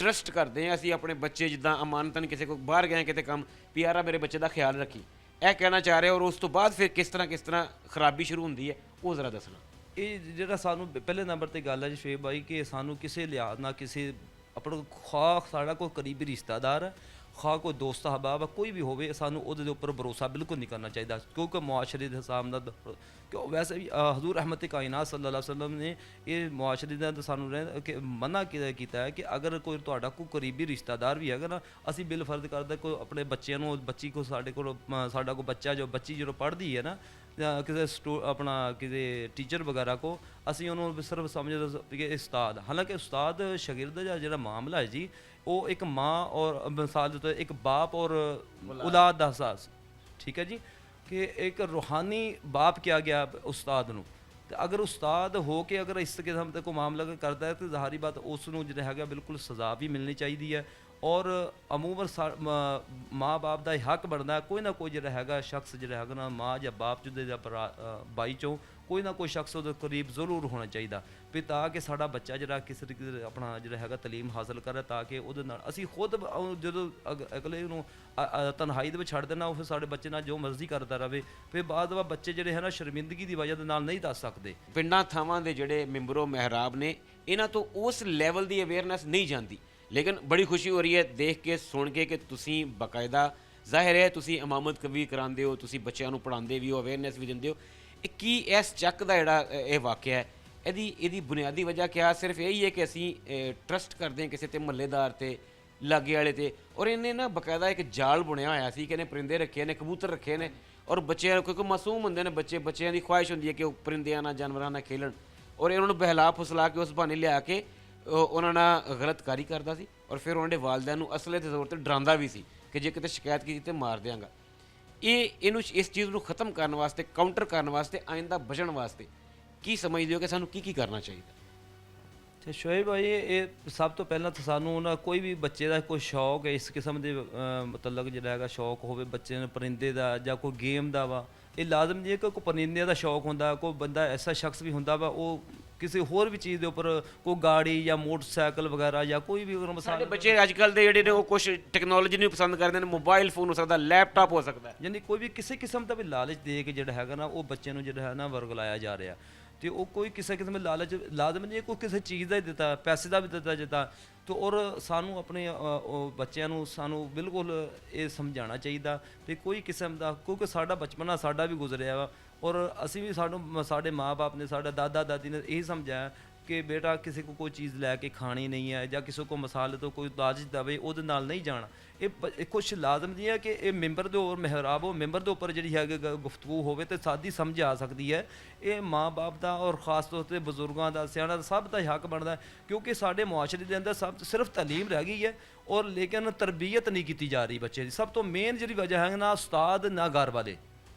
ਟਰਸਟ ਕਰਦੇ ਹਾਂ, ਅਸੀਂ ਆਪਣੇ ਬੱਚੇ ਜਿੱਦਾਂ ਅਮਾਨਤਨ ਕਿਸੇ ਕੋਲ ਬਾਹਰ ਗਏ ਕਿਤੇ ਕੰਮ ਵੀ ਯਾਰਾ ਮੇਰੇ ਬੱਚੇ ਦਾ ਖਿਆਲ ਰੱਖੀ, ਇਹ ਕਹਿਣਾ ਚਾਹ ਰਿਹਾ। ਔਰ ਉਸ ਤੋਂ ਬਾਅਦ ਫਿਰ ਕਿਸ ਤਰ੍ਹਾਂ ਖਰਾਬੀ ਸ਼ੁਰੂ ਹੁੰਦੀ ਹੈ ਉਹ ਜ਼ਰਾ ਦੱਸਣਾ। ਇਹ ਜਿਹੜਾ ਸਾਨੂੰ ਪਹਿਲੇ ਨੰਬਰ ਤੇ ਗੱਲ ਹੈ ਜੀ ਸ਼ੋਏਬ ਭਾਈ ਕਿ ਸਾਨੂੰ ਕਿਸੇ ਲਿਹਾਜ਼ ਨਾਲ ਕਿਸੇ ਆਪਣਾ ਖੁਆਹ ਸਾਡਾ ਕੋਈ ਕਰੀਬੀ ਰਿਸ਼ਤੇਦਾਰ ਹੈ, ਖੁਆਹ ਕੋਈ ਦੋਸਤ ਅਹਿਬਾਬ ਹੈ, ਕੋਈ ਵੀ ਹੋਵੇ, ਸਾਨੂੰ ਉਹਦੇ ਦੇ ਉੱਪਰ ਭਰੋਸਾ ਬਿਲਕੁਲ ਨਹੀਂ ਕਰਨਾ ਚਾਹੀਦਾ ਕਿਉਂਕਿ ਮੁਆਸ਼ਰੇ ਦੇ ਹਿਸਾਬ ਨਾਲ ਕਿਉਂ ਵੈਸੇ ਵੀ ਹਜ਼ੂਰ ਰਹਿਮਤ ਕਾਇਨਾਤ ਸੱਲੱਲਾਹੁ ਅਲੈਹਿ ਵਸੱਲਮ ਨੇ ਇਹ ਮੁਆਸ਼ਰੇ ਦੇ ਅੰਦਰ ਸਾਨੂੰ ਕਿ ਮਨਾ ਕੀਤਾ ਹੈ ਕਿ ਅਗਰ ਕੋਈ ਤੁਹਾਡਾ ਕੋਈ ਕਰੀਬੀ ਰਿਸ਼ਤੇਦਾਰ ਵੀ ਹੈਗਾ ਨਾ, ਅਸੀਂ ਬਿਲ ਫਰਜ਼ ਕਰਦਾ ਕੋਈ ਆਪਣੇ ਬੱਚਿਆਂ ਨੂੰ ਬੱਚੀ ਕੋ ਸਾਡੇ ਕੋਲ ਸਾਡਾ ਕੋਈ ਬੱਚਾ ਜੋ ਬੱਚੀ ਜਦੋਂ ਪੜ੍ਹਦੀ ਹੈ ਨਾ ਕਿਸੇ ਆਪਣਾ ਕਿਸੇ ਟੀਚਰ ਵਗੈਰਾ ਕੋ ਅਸੀਂ ਉਹਨੂੰ ਸਿਰਫ ਸਮਝਦੇ ਕਿ ਉਸਤਾਦ, ਹਾਲਾਂਕਿ ਉਸਤਾਦ ਸ਼ਾਗਿਰਦ ਦਾ ਜਿਹੜਾ ਮਾਮਲਾ ਹੈ ਜੀ ਉਹ ਇੱਕ ਮਾਂ ਔਰ ਮਿਸਾਲ ਦੇ ਤੌਰ ਇੱਕ ਬਾਪ ਔਰ ਔਲਾਦ ਦਾ ਅਹਿਸਾਸ, ਠੀਕ ਹੈ ਜੀ, ਕਿ ਇੱਕ ਰੂਹਾਨੀ ਬਾਪ ਕਿਹਾ ਗਿਆ ਉਸਤਾਦ ਨੂੰ। ਤੇ ਅਗਰ ਉਸਤਾਦ ਹੋ ਕੇ ਅਗਰ ਇਸ ਕਿਸਮ ਦਾ ਕੋਈ ਮਾਮਲਾ ਕਰਦਾ ਹੈ ਤਾਂ ਜ਼ਾਹਰੀ ਬਾਤ ਉਸ ਨੂੰ ਜਿਹੜਾ ਹੈਗਾ ਬਿਲਕੁਲ ਸਜ਼ਾ ਵੀ ਮਿਲਣੀ ਚਾਹੀਦੀ ਹੈ। ਔਰ ਅਮੂਮਨ ਮਾਂ ਬਾਪ ਦਾ ਹੱਕ ਬਣਦਾ ਕੋਈ ਨਾ ਕੋਈ ਜਿਹੜਾ ਹੈਗਾ ਸ਼ਖਸ ਜਿਹੜਾ ਹੈਗਾ ਨਾ ਮਾਂ ਜਾਂ ਬਾਪ ਜਿਹਦੇ ਜਾਂ ਬਾਈ ਚੋਂ ਕੋਈ ਨਾ ਕੋਈ ਸ਼ਖਸ ਉਹਦੇ ਕਰੀਬ ਜ਼ਰੂਰ ਹੋਣਾ ਚਾਹੀਦਾ ਵੀ ਤਾਂ ਕਿ ਸਾਡਾ ਬੱਚਾ ਜਿਹੜਾ ਕਿਸੇ ਆਪਣਾ ਜਿਹੜਾ ਹੈਗਾ ਤਾਲੀਮ ਹਾਸਲ ਕਰੇ ਤਾਂ ਕਿ ਉਹਦੇ ਨਾਲ ਅਸੀਂ ਖੁਦ ਜਦੋਂ ਅਗਲੇ ਨੂੰ ਤਨਹਾਈ ਦੇ ਵਿੱਚ ਛੱਡ ਦੇਣਾ ਉਹ ਫਿਰ ਸਾਡੇ ਬੱਚੇ ਨਾਲ ਜੋ ਮਰਜ਼ੀ ਕਰਦਾ ਰਹੇ, ਫਿਰ ਬਾਅਦ ਵਿੱਚ ਬੱਚੇ ਜਿਹੜੇ ਹੈ ਨਾ ਸ਼ਰਮਿੰਦਗੀ ਦੀ ਵਜ੍ਹਾ ਦੇ ਨਾਲ ਨਹੀਂ ਦੱਸ ਸਕਦੇ। ਪਿੰਡਾਂ ਥਾਵਾਂ ਦੇ ਜਿਹੜੇ ਮੈਂਬਰੋ ਮਹਿਰਾਬ ਨੇ ਇਹਨਾਂ ਤੋਂ ਉਸ ਲੈਵਲ ਦੀ ਅਵੇਅਰਨੈਸ ਨਹੀਂ ਜਾਂਦੀ, ਲੇਕਿਨ ਬੜੀ ਖੁਸ਼ੀ ਹੋ ਰਹੀ ਹੈ ਦੇਖ ਕੇ ਸੁਣ ਕੇ ਕਿ ਤੁਸੀਂ ਬਾਕਾਇਦਾ ਜ਼ਾਹਿਰ ਹੈ ਤੁਸੀਂ ਇਮਾਮਤ ਵੀ ਕਰਾਉਂਦੇ ਹੋ, ਤੁਸੀਂ ਬੱਚਿਆਂ ਨੂੰ ਪੜ੍ਹਾਉਂਦੇ ਵੀ ਹੋ, ਅਵੇਅਰਨੈਸ ਵੀ ਦਿੰਦੇ ਹੋ। ਇਹ ਕੀ ਇਸ ਚੱਕ ਦਾ ਜਿਹੜਾ ਇਹ ਵਾਕਿਆ ਹੈ ਇਹਦੀ ਬੁਨਿਆਦੀ ਵਜ੍ਹਾ ਕਿਆ ਸਿਰਫ ਇਹੀ ਹੈ ਕਿ ਅਸੀਂ ਟਰਸਟ ਕਰਦੇ ਹਾਂ ਕਿਸੇ ਤੇ ਮੁਹੱਲੇਦਾਰ ਤੇ ਲਾਗੇ ਵਾਲੇ ਤੇ, ਔਰ ਇਹਨੇ ਨਾ ਬਾਕਾਇਦਾ ਇੱਕ ਜਾਲ ਬੁਣਿਆ ਹੋਇਆ ਸੀ ਕਿ ਇਹਨੇ ਪਰਿੰਦੇ ਰੱਖੇ ਨੇ, ਕਬੂਤਰ ਰੱਖੇ ਨੇ, ਔਰ ਬੱਚਿਆਂ ਨੂੰ ਕਿਉਂਕਿ ਮਾਸੂਮ ਹੁੰਦੇ ਨੇ ਬੱਚੇ, ਬੱਚਿਆਂ ਦੀ ਖੁਆਇਸ਼ ਹੁੰਦੀ ਹੈ ਕਿ ਉਹ ਪਰਿੰਦਿਆਂ ਨਾਲ ਜਾਨਵਰਾਂ ਨਾਲ ਖੇਲਣ, ਔਰ ਇਹਨਾਂ ਨੂੰ ਬਹਿਲਾ ਫੁਸਲਾ ਕੇ ਉਸ ਬਹਾਨੇ ਲਿਆ ਕੇ ਉਹਨਾਂ ਨਾਲ ਗਲਤ ਕਾਰੀ ਕਰਦਾ ਸੀ ਔਰ ਫਿਰ ਉਹਨਾਂ ਦੇ ਵਾਲਿਦੈਨ ਨੂੰ ਅਸਲੇ ਦੇ ਤੌਰ ਤੇ ਡਰਾਉਂਦਾ ਵੀ ਸੀ ਕਿ ਜੇ ਕਿਤੇ ਸ਼ਿਕਾਇਤ ਕੀਤੀ ਤੇ ਮਾਰ ਦਿਆਂਗਾ। ਇਹਨੂੰ ਇਸ ਚੀਜ਼ ਨੂੰ ਖਤਮ ਕਰਨ ਵਾਸਤੇ, ਕਾਊਂਟਰ ਕਰਨ ਵਾਸਤੇ, ਆਇੰਦਾ ਬਚਣ ਵਾਸਤੇ ਕੀ ਸਮਝਦੇ ਹੋ ਕਿ ਸਾਨੂੰ ਕੀ ਕਰਨਾ ਚਾਹੀਦਾ? ਤੇ ਸ਼ੋਏਬ ਭਾਈ ਇਹ ਸਭ ਤੋਂ ਪਹਿਲਾਂ ਤਾਂ ਸਾਨੂੰ ਨਾ ਕੋਈ ਵੀ ਬੱਚੇ ਦਾ ਕੋਈ ਸ਼ੌਕ ਹੈ ਇਸ ਕਿਸਮ ਦੇ ਮਤਲਬ ਜਿਹੜਾ ਹੈਗਾ ਸ਼ੌਕ ਹੋਵੇ ਬੱਚੇ ਨੂੰ ਪਰਿੰਦੇ ਦਾ ਜਾਂ ਕੋਈ ਗੇਮ ਦਾ ਵਾ, ਇਹ ਲਾਜ਼ਮ ਨਹੀਂ ਹੈ ਕਿ ਕੋਈ ਪਰਿੰਦੇ ਦਾ ਸ਼ੌਕ ਹੁੰਦਾ, ਕੋਈ ਬੰਦਾ ਐਸਾ ਸ਼ਖਸ ਵੀ ਹੁੰਦਾ ਵਾ ਉਹ ਕਿਸੇ ਹੋਰ ਵੀ ਚੀਜ਼ ਦੇ ਉੱਪਰ, ਕੋਈ ਗਾੜੀ ਜਾਂ ਮੋਟਰਸਾਈਕਲ ਵਗੈਰਾ ਜਾਂ ਕੋਈ ਵੀ ਅਗਰ ਸਾਡੇ ਮਸਾਲਾ, ਬੱਚੇ ਅੱਜ ਕੱਲ ਦੇ ਜਿਹੜੇ ਨੇ ਉਹ ਕੁਝ ਟੈਕਨੋਲੋਜੀ ਨੂੰ ਪਸੰਦ ਕਰਦੇ ਨੇ, ਮੋਬਾਈਲ ਫੋਨ ਹੋ ਸਕਦਾ, ਲੈਪਟਾਪ ਹੋ ਸਕਦਾ ਹੈ। ਯਾਨੀ ਕੋਈ ਵੀ ਕਿਸੇ ਕਿਸਮ ਦਾ ਵੀ ਲਾਲਚ ਦੇ ਕੇ ਜਿਹੜਾ ਹੈਗਾ ਨਾ ਉਹ ਬੱਚੇ ਨੂੰ ਜਿਹੜਾ ਹੈ ਨਾ ਵਰਗਲਾਇਆ ਜਾ ਰਿਹਾ, ਤੇ ਉਹ ਕੋਈ ਕਿਸੇ ਕਿਸਮ ਦਾ ਲਾਲਚ ਲਾਜ਼ਮ ਨਹੀਂ ਹੈ, ਕੋਈ ਕਿਸੇ ਚੀਜ਼ ਦਾ ਹੀ ਦਿੱਤਾ, ਪੈਸੇ ਦਾ ਵੀ ਦਿੱਤਾ ਜਿੱਦਾਂ। ਤੇ ਔਰ ਸਾਨੂੰ ਆਪਣੇ ਉਹ ਬੱਚਿਆਂ ਨੂੰ ਸਾਨੂੰ ਬਿਲਕੁਲ ਇਹ ਸਮਝਾਉਣਾ ਚਾਹੀਦਾ ਕਿ ਕੋਈ ਕਿਸਮ ਦਾ, ਕਿਉਂਕਿ ਸਾਡਾ ਬਚਪਨਾ ਸਾਡਾ ਵੀ ਗੁਜ਼ਰਿਆ ਵਾ, ਔਰ ਅਸੀਂ ਵੀ ਸਾਡੇ ਮਾਂ-ਬਾਪ ਨੇ, ਸਾਡਾ ਦਾਦਾ ਦਾਦੀ ਨੇ ਇਹੀ ਸਮਝਾਇਆ ਕਿ ਬੇਟਾ ਕਿਸੇ ਕੋ ਕੋਈ ਚੀਜ਼ ਲੈ ਕੇ ਖਾਣੀ ਨਹੀਂ ਹੈ, ਜਾਂ ਕਿਸੇ ਕੋ ਮਸਾਲੇ ਤੋਂ ਕੋਈ ਲਾਲਚ ਦਵੇ ਉਹਦੇ ਨਾਲ ਨਹੀਂ ਜਾਣਾ। ਇਹ ਕੁਛ ਲਾਜ਼ਮ ਨਹੀਂ ਹੈ ਕਿ ਇਹ ਮੈਂਬਰ ਦੇ ਹੋਰ ਮਹਿਰਾਬ ਹੋ, ਮੈਂਬਰ ਦੇ ਉੱਪਰ ਜਿਹੜੀ ਹੈਗੀ ਗੁਫ਼ਤਗੂ ਹੋਵੇ ਤੇ ਸਾਦੀ ਸਮਝ ਆ ਸਕਦੀ ਹੈ। ਇਹ ਮਾਂ-ਬਾਪ ਦਾ ਔਰ ਖ਼ਾਸ ਤੌਰ 'ਤੇ ਬਜ਼ੁਰਗਾਂ ਦਾ, ਸਿਆਣਿਆਂ ਦਾ, ਸਭ ਦਾ ਹੱਕ ਬਣਦਾ, ਕਿਉਂਕਿ ਸਾਡੇ ਮੁਆਸ਼ਰੇ ਦੇ ਅੰਦਰ ਸਿਰਫ ਤਾਲੀਮ ਰਹਿ ਗਈ ਹੈ, ਔਰ ਲੇਕਿਨ ਤਰਬੀਅਤ ਨਹੀਂ ਕੀਤੀ ਜਾ ਰਹੀ ਬੱਚੇ ਦੀ। ਸਭ ਤੋਂ ਮੇਨ ਜਿਹੜੀ ਵਜ੍ਹਾ ਹੈ, ਨਾ ਉਸਤਾਦ ਨਾ ਘਰ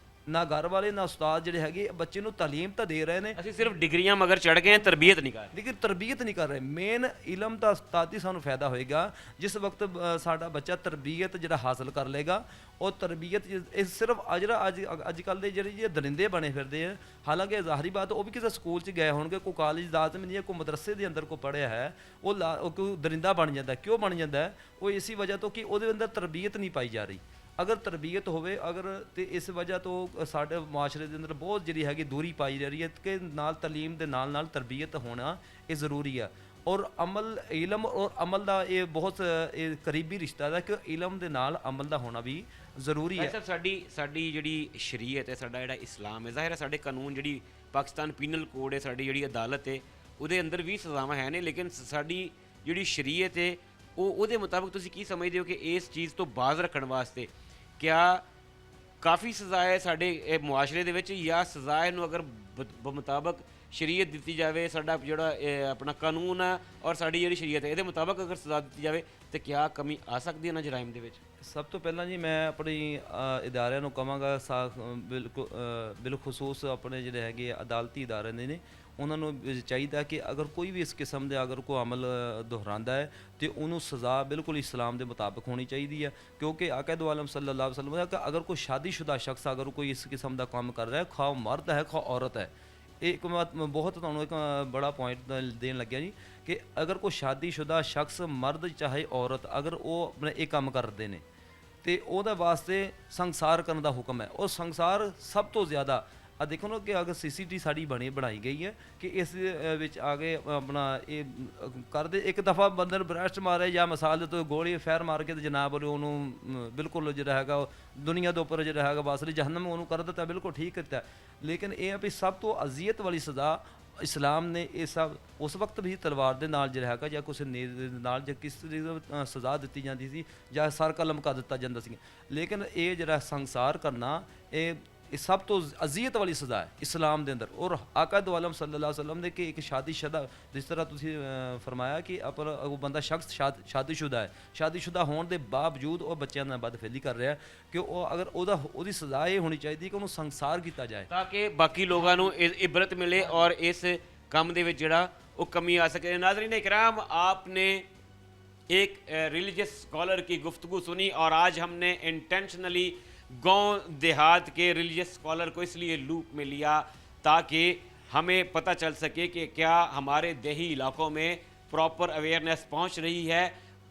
ਵਾਲੇ, ਨਾ ਉਸਤਾਦ ਜਿਹੜੇ ਹੈਗੇ ਬੱਚੇ ਨੂੰ ਤਾਲੀਮ ਤਾਂ ਦੇ ਰਹੇ ਨੇ, ਅਸੀਂ ਸਿਰਫ ਡਿਗਰੀਆਂ ਮਗਰ ਚੜ ਗਏ ਹਾਂ, ਤਰਬੀਅਤ ਨਹੀਂ ਕਰ ਰਹੇ। ਲੇਕਿਨ ਤਰਬੀਅਤ ਨਹੀਂ ਕਰ ਰਹੇ। ਮੇਨ ਇਲਮ ਦਾ ਉਸਤਾਦ ਹੀ ਸਾਨੂੰ ਫਾਇਦਾ ਹੋਏਗਾ ਜਿਸ ਵਕਤ ਸਾਡਾ ਬੱਚਾ ਤਰਬੀਅਤ ਜਿਹੜਾ ਹਾਸਲ ਕਰ ਲੇਗਾ। ਉਹ ਤਰਬੀਅਤ ਇਹ ਸਿਰਫ ਅੱਜ ਕੱਲ੍ਹ ਦੇ ਜਿਹੜੇ ਦਰਿੰਦੇ ਬਣੇ ਫਿਰਦੇ ਆ, ਹਾਲਾਂਕਿ ਜ਼ਾਹਰੀ ਬਾਤ ਉਹ ਵੀ ਕਿਸੇ ਸਕੂਲ 'ਚ ਗਏ ਹੋਣਗੇ, ਕੋਈ ਕਾਲਜ ਲਾਜ਼ਮ ਨਹੀਂ ਹੈ, ਕੋਈ ਮਦਰਸੇ ਦੇ ਅੰਦਰ ਕੋਈ ਪੜ੍ਹਿਆ ਹੈ, ਉਹ ਕੋਈ ਦਰਿੰਦਾ ਬਣ ਜਾਂਦਾ। ਕਿਉਂ ਬਣ ਜਾਂਦਾ? ਉਹ ਇਸੀ ਵਜ੍ਹਾ ਤੋਂ ਕਿ ਉਹਦੇ ਅੰਦਰ ਤਰਬੀਅਤ ਨਹੀਂ ਪਾਈ ਜਾ ਰਹੀ। ਅਗਰ ਤਰਬੀਅਤ ਹੋਵੇ ਤੇ ਇਸ ਵਜ੍ਹਾ ਤੋਂ ਸਾਡੇ ਮੁਆਸ਼ਰੇ ਦੇ ਅੰਦਰ ਬਹੁਤ ਜਿਹੜੀ ਹੈਗੀ ਦੂਰੀ ਪਾਈ ਜਾ ਰਹੀ ਹੈ ਕਿ ਨਾਲ ਤਾਲੀਮ ਦੇ ਨਾਲ ਤਰਬੀਅਤ ਹੋਣਾ ਇਹ ਜ਼ਰੂਰੀ ਆ। ਔਰ ਇਲਮ ਔਰ ਅਮਲ ਦਾ ਇਹ ਬਹੁਤ ਕਰੀਬੀ ਰਿਸ਼ਤਾ ਹੈ ਕਿ ਇਲਮ ਦੇ ਨਾਲ ਅਮਲ ਦਾ ਹੋਣਾ ਵੀ ਜ਼ਰੂਰੀ ਹੈ। ਸਾਡੀ ਜਿਹੜੀ ਸ਼ਰੀਅਤ ਹੈ, ਸਾਡਾ ਜਿਹੜਾ ਇਸਲਾਮ ਹੈ, ਜ਼ਾਹਿਰ ਹੈ ਸਾਡੇ ਕਾਨੂੰਨ, ਜਿਹੜੀ ਪਾਕਿਸਤਾਨ ਪੀਨਲ ਕੋਡ ਹੈ, ਸਾਡੀ ਜਿਹੜੀ ਅਦਾਲਤ ਹੈ, ਉਹਦੇ ਅੰਦਰ ਵੀ ਸਜ਼ਾਵਾਂ ਹੈ ਨੇ, ਲੇਕਿਨ ਸਾਡੀ ਜਿਹੜੀ ਸ਼ਰੀਅਤ ਹੈ ਉਹਦੇ ਮੁਤਾਬਕ ਤੁਸੀਂ ਕੀ ਸਮਝਦੇ ਹੋ ਕਿ ਇਸ ਚੀਜ਼ ਤੋਂ ਬਾਜ਼ ਰੱਖਣ ਵਾਸਤੇ ਕਿਆ ਕਾਫੀ ਸਜ਼ਾ ਹੈ ਸਾਡੇ ਇਹ ਮੁਆਸ਼ਰੇ ਦੇ ਵਿੱਚ, ਜਾਂ ਸਜ਼ਾ ਨੂੰ ਅਗਰ ਮੁਤਾਬਕ ਸ਼ਰੀਅਤ ਦਿੱਤੀ ਜਾਵੇ, ਸਾਡਾ ਜਿਹੜਾ ਆਪਣਾ ਕਾਨੂੰਨ ਹੈ ਔਰ ਸਾਡੀ ਜਿਹੜੀ ਸ਼ਰੀਅਤ ਹੈ ਇਹਦੇ ਮੁਤਾਬਕ ਅਗਰ ਸਜ਼ਾ ਦਿੱਤੀ ਜਾਵੇ ਤਾਂ ਕਿਆ ਕਮੀ ਆ ਸਕਦੀ ਹੈ ਨਾ ਜਰਾਇਮ ਦੇ ਵਿੱਚ? ਸਭ ਤੋਂ ਪਹਿਲਾਂ ਜੀ ਮੈਂ ਆਪਣੀ ਇਦਾਰਿਆਂ ਨੂੰ ਕਹਾਂਗਾ, ਬਿਲਖੁਸੂਸ ਆਪਣੇ ਜਿਹੜੇ ਹੈਗੇ ਅਦਾਲਤੀ ਇਦਾਰੇ ਨੇ ਉਹਨਾਂ ਨੂੰ ਚਾਹੀਦਾ ਕਿ ਅਗਰ ਕੋਈ ਵੀ ਇਸ ਕਿਸਮ ਦੇ ਅਗਰ ਕੋਈ ਅਮਲ ਦੁਹਰਾਉਂਦਾ ਹੈ ਤੇ ਉਹਨੂੰ ਸਜ਼ਾ ਬਿਲਕੁਲ ਇਸਲਾਮ ਦੇ ਮੁਤਾਬਕ ਹੋਣੀ ਚਾਹੀਦੀ ਹੈ। ਕਿਉਂਕਿ ਆਕਾ ਦੋ ਆਲਮ ਸੱਲੱਲਾਹੁ ਅਲੈहि ਵਸੱਲਮ ਕਿ ਅਗਰ ਕੋਈ ਸ਼ਾਦੀशुदा ਸ਼ਖਸ ਅਗਰ ਕੋਈ ਇਸ ਕਿਸਮ ਦਾ ਕੰਮ ਕਰ ਰਿਹਾ ਹੈ, ਖਾ ਮਰਦ ਹੈ ਖਾ ਔਰਤ ਹੈ, ਇਹ ਇੱਕ ਬਹੁਤ ਤੁਹਾਨੂੰ ਇੱਕ ਬੜਾ ਪੁਆਇੰਟ ਦੇਣ ਲੱਗਿਆ ਜੀ ਕਿ ਅਗਰ ਕੋਈ ਸ਼ਾਦੀशुदा ਸ਼ਖਸ ਮਰਦ ਚਾਹੇ ਔਰਤ ਅਗਰ ਉਹ ਆਪਣੇ ਇਹ ਕੰਮ ਕਰਦੇ ਨੇ ਤੇ ਉਹਦੇ ਵਾਸਤੇ ਸੰਸਾਰ ਕਰਨ ਦਾ ਹੁਕਮ ਹੈ। ਉਹ ਸੰਸਾਰ ਸਭ ਤੋਂ ਜ਼ਿਆਦਾ ਦੇਖੋ ਨਾ ਕਿ ਅਗਰ CCTV ਸਾਡੀ ਬਣਾਈ ਗਈ ਹੈ ਕਿ ਇਸ ਵਿੱਚ ਆ ਕੇ ਆਪਣਾ ਇਹ ਕਰਦੇ ਇੱਕ ਦਫਾ ਬੰਦੇ ਨੂੰ ਬ੍ਰੈਸਟ ਮਾਰੇ ਜਾਂ ਮਿਸਾਲ ਦੇ ਤੋਂ ਗੋਲੀ ਫੈਰ ਮਾਰ ਕੇ ਤੇ ਜਨਾਬ ਉਹਨੂੰ ਬਿਲਕੁਲ ਜਿਹੜਾ ਹੈਗਾ ਦੁਨੀਆ ਦੇ ਉੱਪਰ ਜਿਹੜਾ ਹੈਗਾ ਬਾਸਰੀ ਜਹੰਨਮ ਉਹਨੂੰ ਕਰ ਦਿੱਤਾ, ਬਿਲਕੁਲ ਠੀਕ ਕੀਤਾ। ਲੇਕਿਨ ਇਹ ਆ ਵੀ ਸਭ ਤੋਂ ਅਜ਼ੀਅਤ ਵਾਲੀ ਸਜ਼ਾ ਇਸਲਾਮ ਨੇ ਇਹ ਸਭ ਉਸ ਵਕਤ ਵੀ ਤਲਵਾਰ ਦੇ ਨਾਲ ਜਿਹੜਾ ਹੈਗਾ ਜਾਂ ਕਿਸੇ ਨੇਜ਼ ਦੇ ਨਾਲ ਜਾਂ ਕਿਸ ਤਰੀਕੇ ਸਜ਼ਾ ਦਿੱਤੀ ਜਾਂਦੀ ਸੀ ਜਾਂ ਸਰ ਕਲਮ ਕਰ ਦਿੱਤਾ ਜਾਂਦਾ ਸੀ। ਲੇਕਿਨ ਇਹ ਜਿਹੜਾ ਸੰਸਾਰ ਕਰਨਾ ਇਹ ਸਭ ਤੋਂ ਅਜ਼ੀਅਤ ਵਾਲੀ ਸਜ਼ਾ ਹੈ ਇਸਲਾਮ ਦੇ ਅੰਦਰ। ਔਰ ਆਕਾ ਦੋ ਆਲਮ ਸੱਲੱਲਾਹੁ ਅਲੈहि ਵਸੱਲਮ ਨੇ ਕਿ ਇੱਕ ਸ਼ਾਦੀशुदा, ਜਿਸ ਤਰ੍ਹਾਂ ਤੁਸੀਂ ਫਰਮਾਇਆ ਕਿ ਉਹ ਬੰਦਾ ਸ਼ਖਸ ਸ਼ਾਦੀशुदा ਹੈ, ਸ਼ਾਦੀशुदा ਹੋਣ ਦੇ ਬਾਵਜੂਦ ਉਹ ਬੱਚਿਆਂ ਨਾਲ ਬਦਫੈਲੀ ਕਰ ਰਿਹਾ ਕਿ ਉਹ ਅਗਰ ਉਹਦੀ ਸਜ਼ਾ ਇਹ ਹੋਣੀ ਚਾਹੀਦੀ ਕਿ ਉਹਨੂੰ ਸੰਸਾਰ ਕੀਤਾ ਜਾਏ ਤਾਂ ਕਿ ਬਾਕੀ ਲੋਕਾਂ ਨੂੰ ਇਬਰਤ ਮਿਲੇ ਔਰ ਇਸ ਕੰਮ ਦੇ ਵਿੱਚ ਜਿਹੜਾ ਉਹ ਕਮੀ आ सके। नाज़रीन इकराम, आपने एक रिलीजियस स्कॉलर की गुफ्तगू सुनी और आज हमने इंटेंशनली गांव देहात के रिलीजियस स्कॉलर को इसलिए लूप में लिया ताकि हमें पता चल सके कि क्या हमारे देही इलाकों में प्रॉपर अवेयरनेस पहुंच रही है।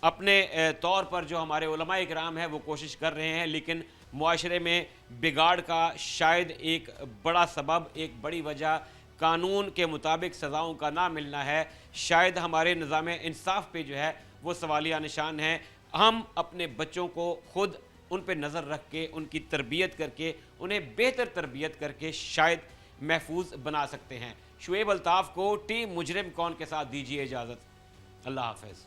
अपने तौर पर जो हमारे उलमा इकराम हैं वो कोशिश कर रहे हैं, लेकिन मुआशरे में बिगाड़ का शायद एक बड़ा सबब, एक बड़ी वजह कानून के मुताबिक सज़ाओं का ना मिलना है। शायद हमारे निज़ाम इंसाफ पे जो है वो सवालिया निशान है। हम अपने बच्चों को खुद उन पे नज़र रख के उनकी तरबियत करके उन्हें बेहतर तरबियत करके शायद महफूज बना सकते हैं। शुएब अल्ताफ़ को टीम मुजरिम कौन के साथ दीजिए इजाज़त। अल्लाह हाफ़िज़।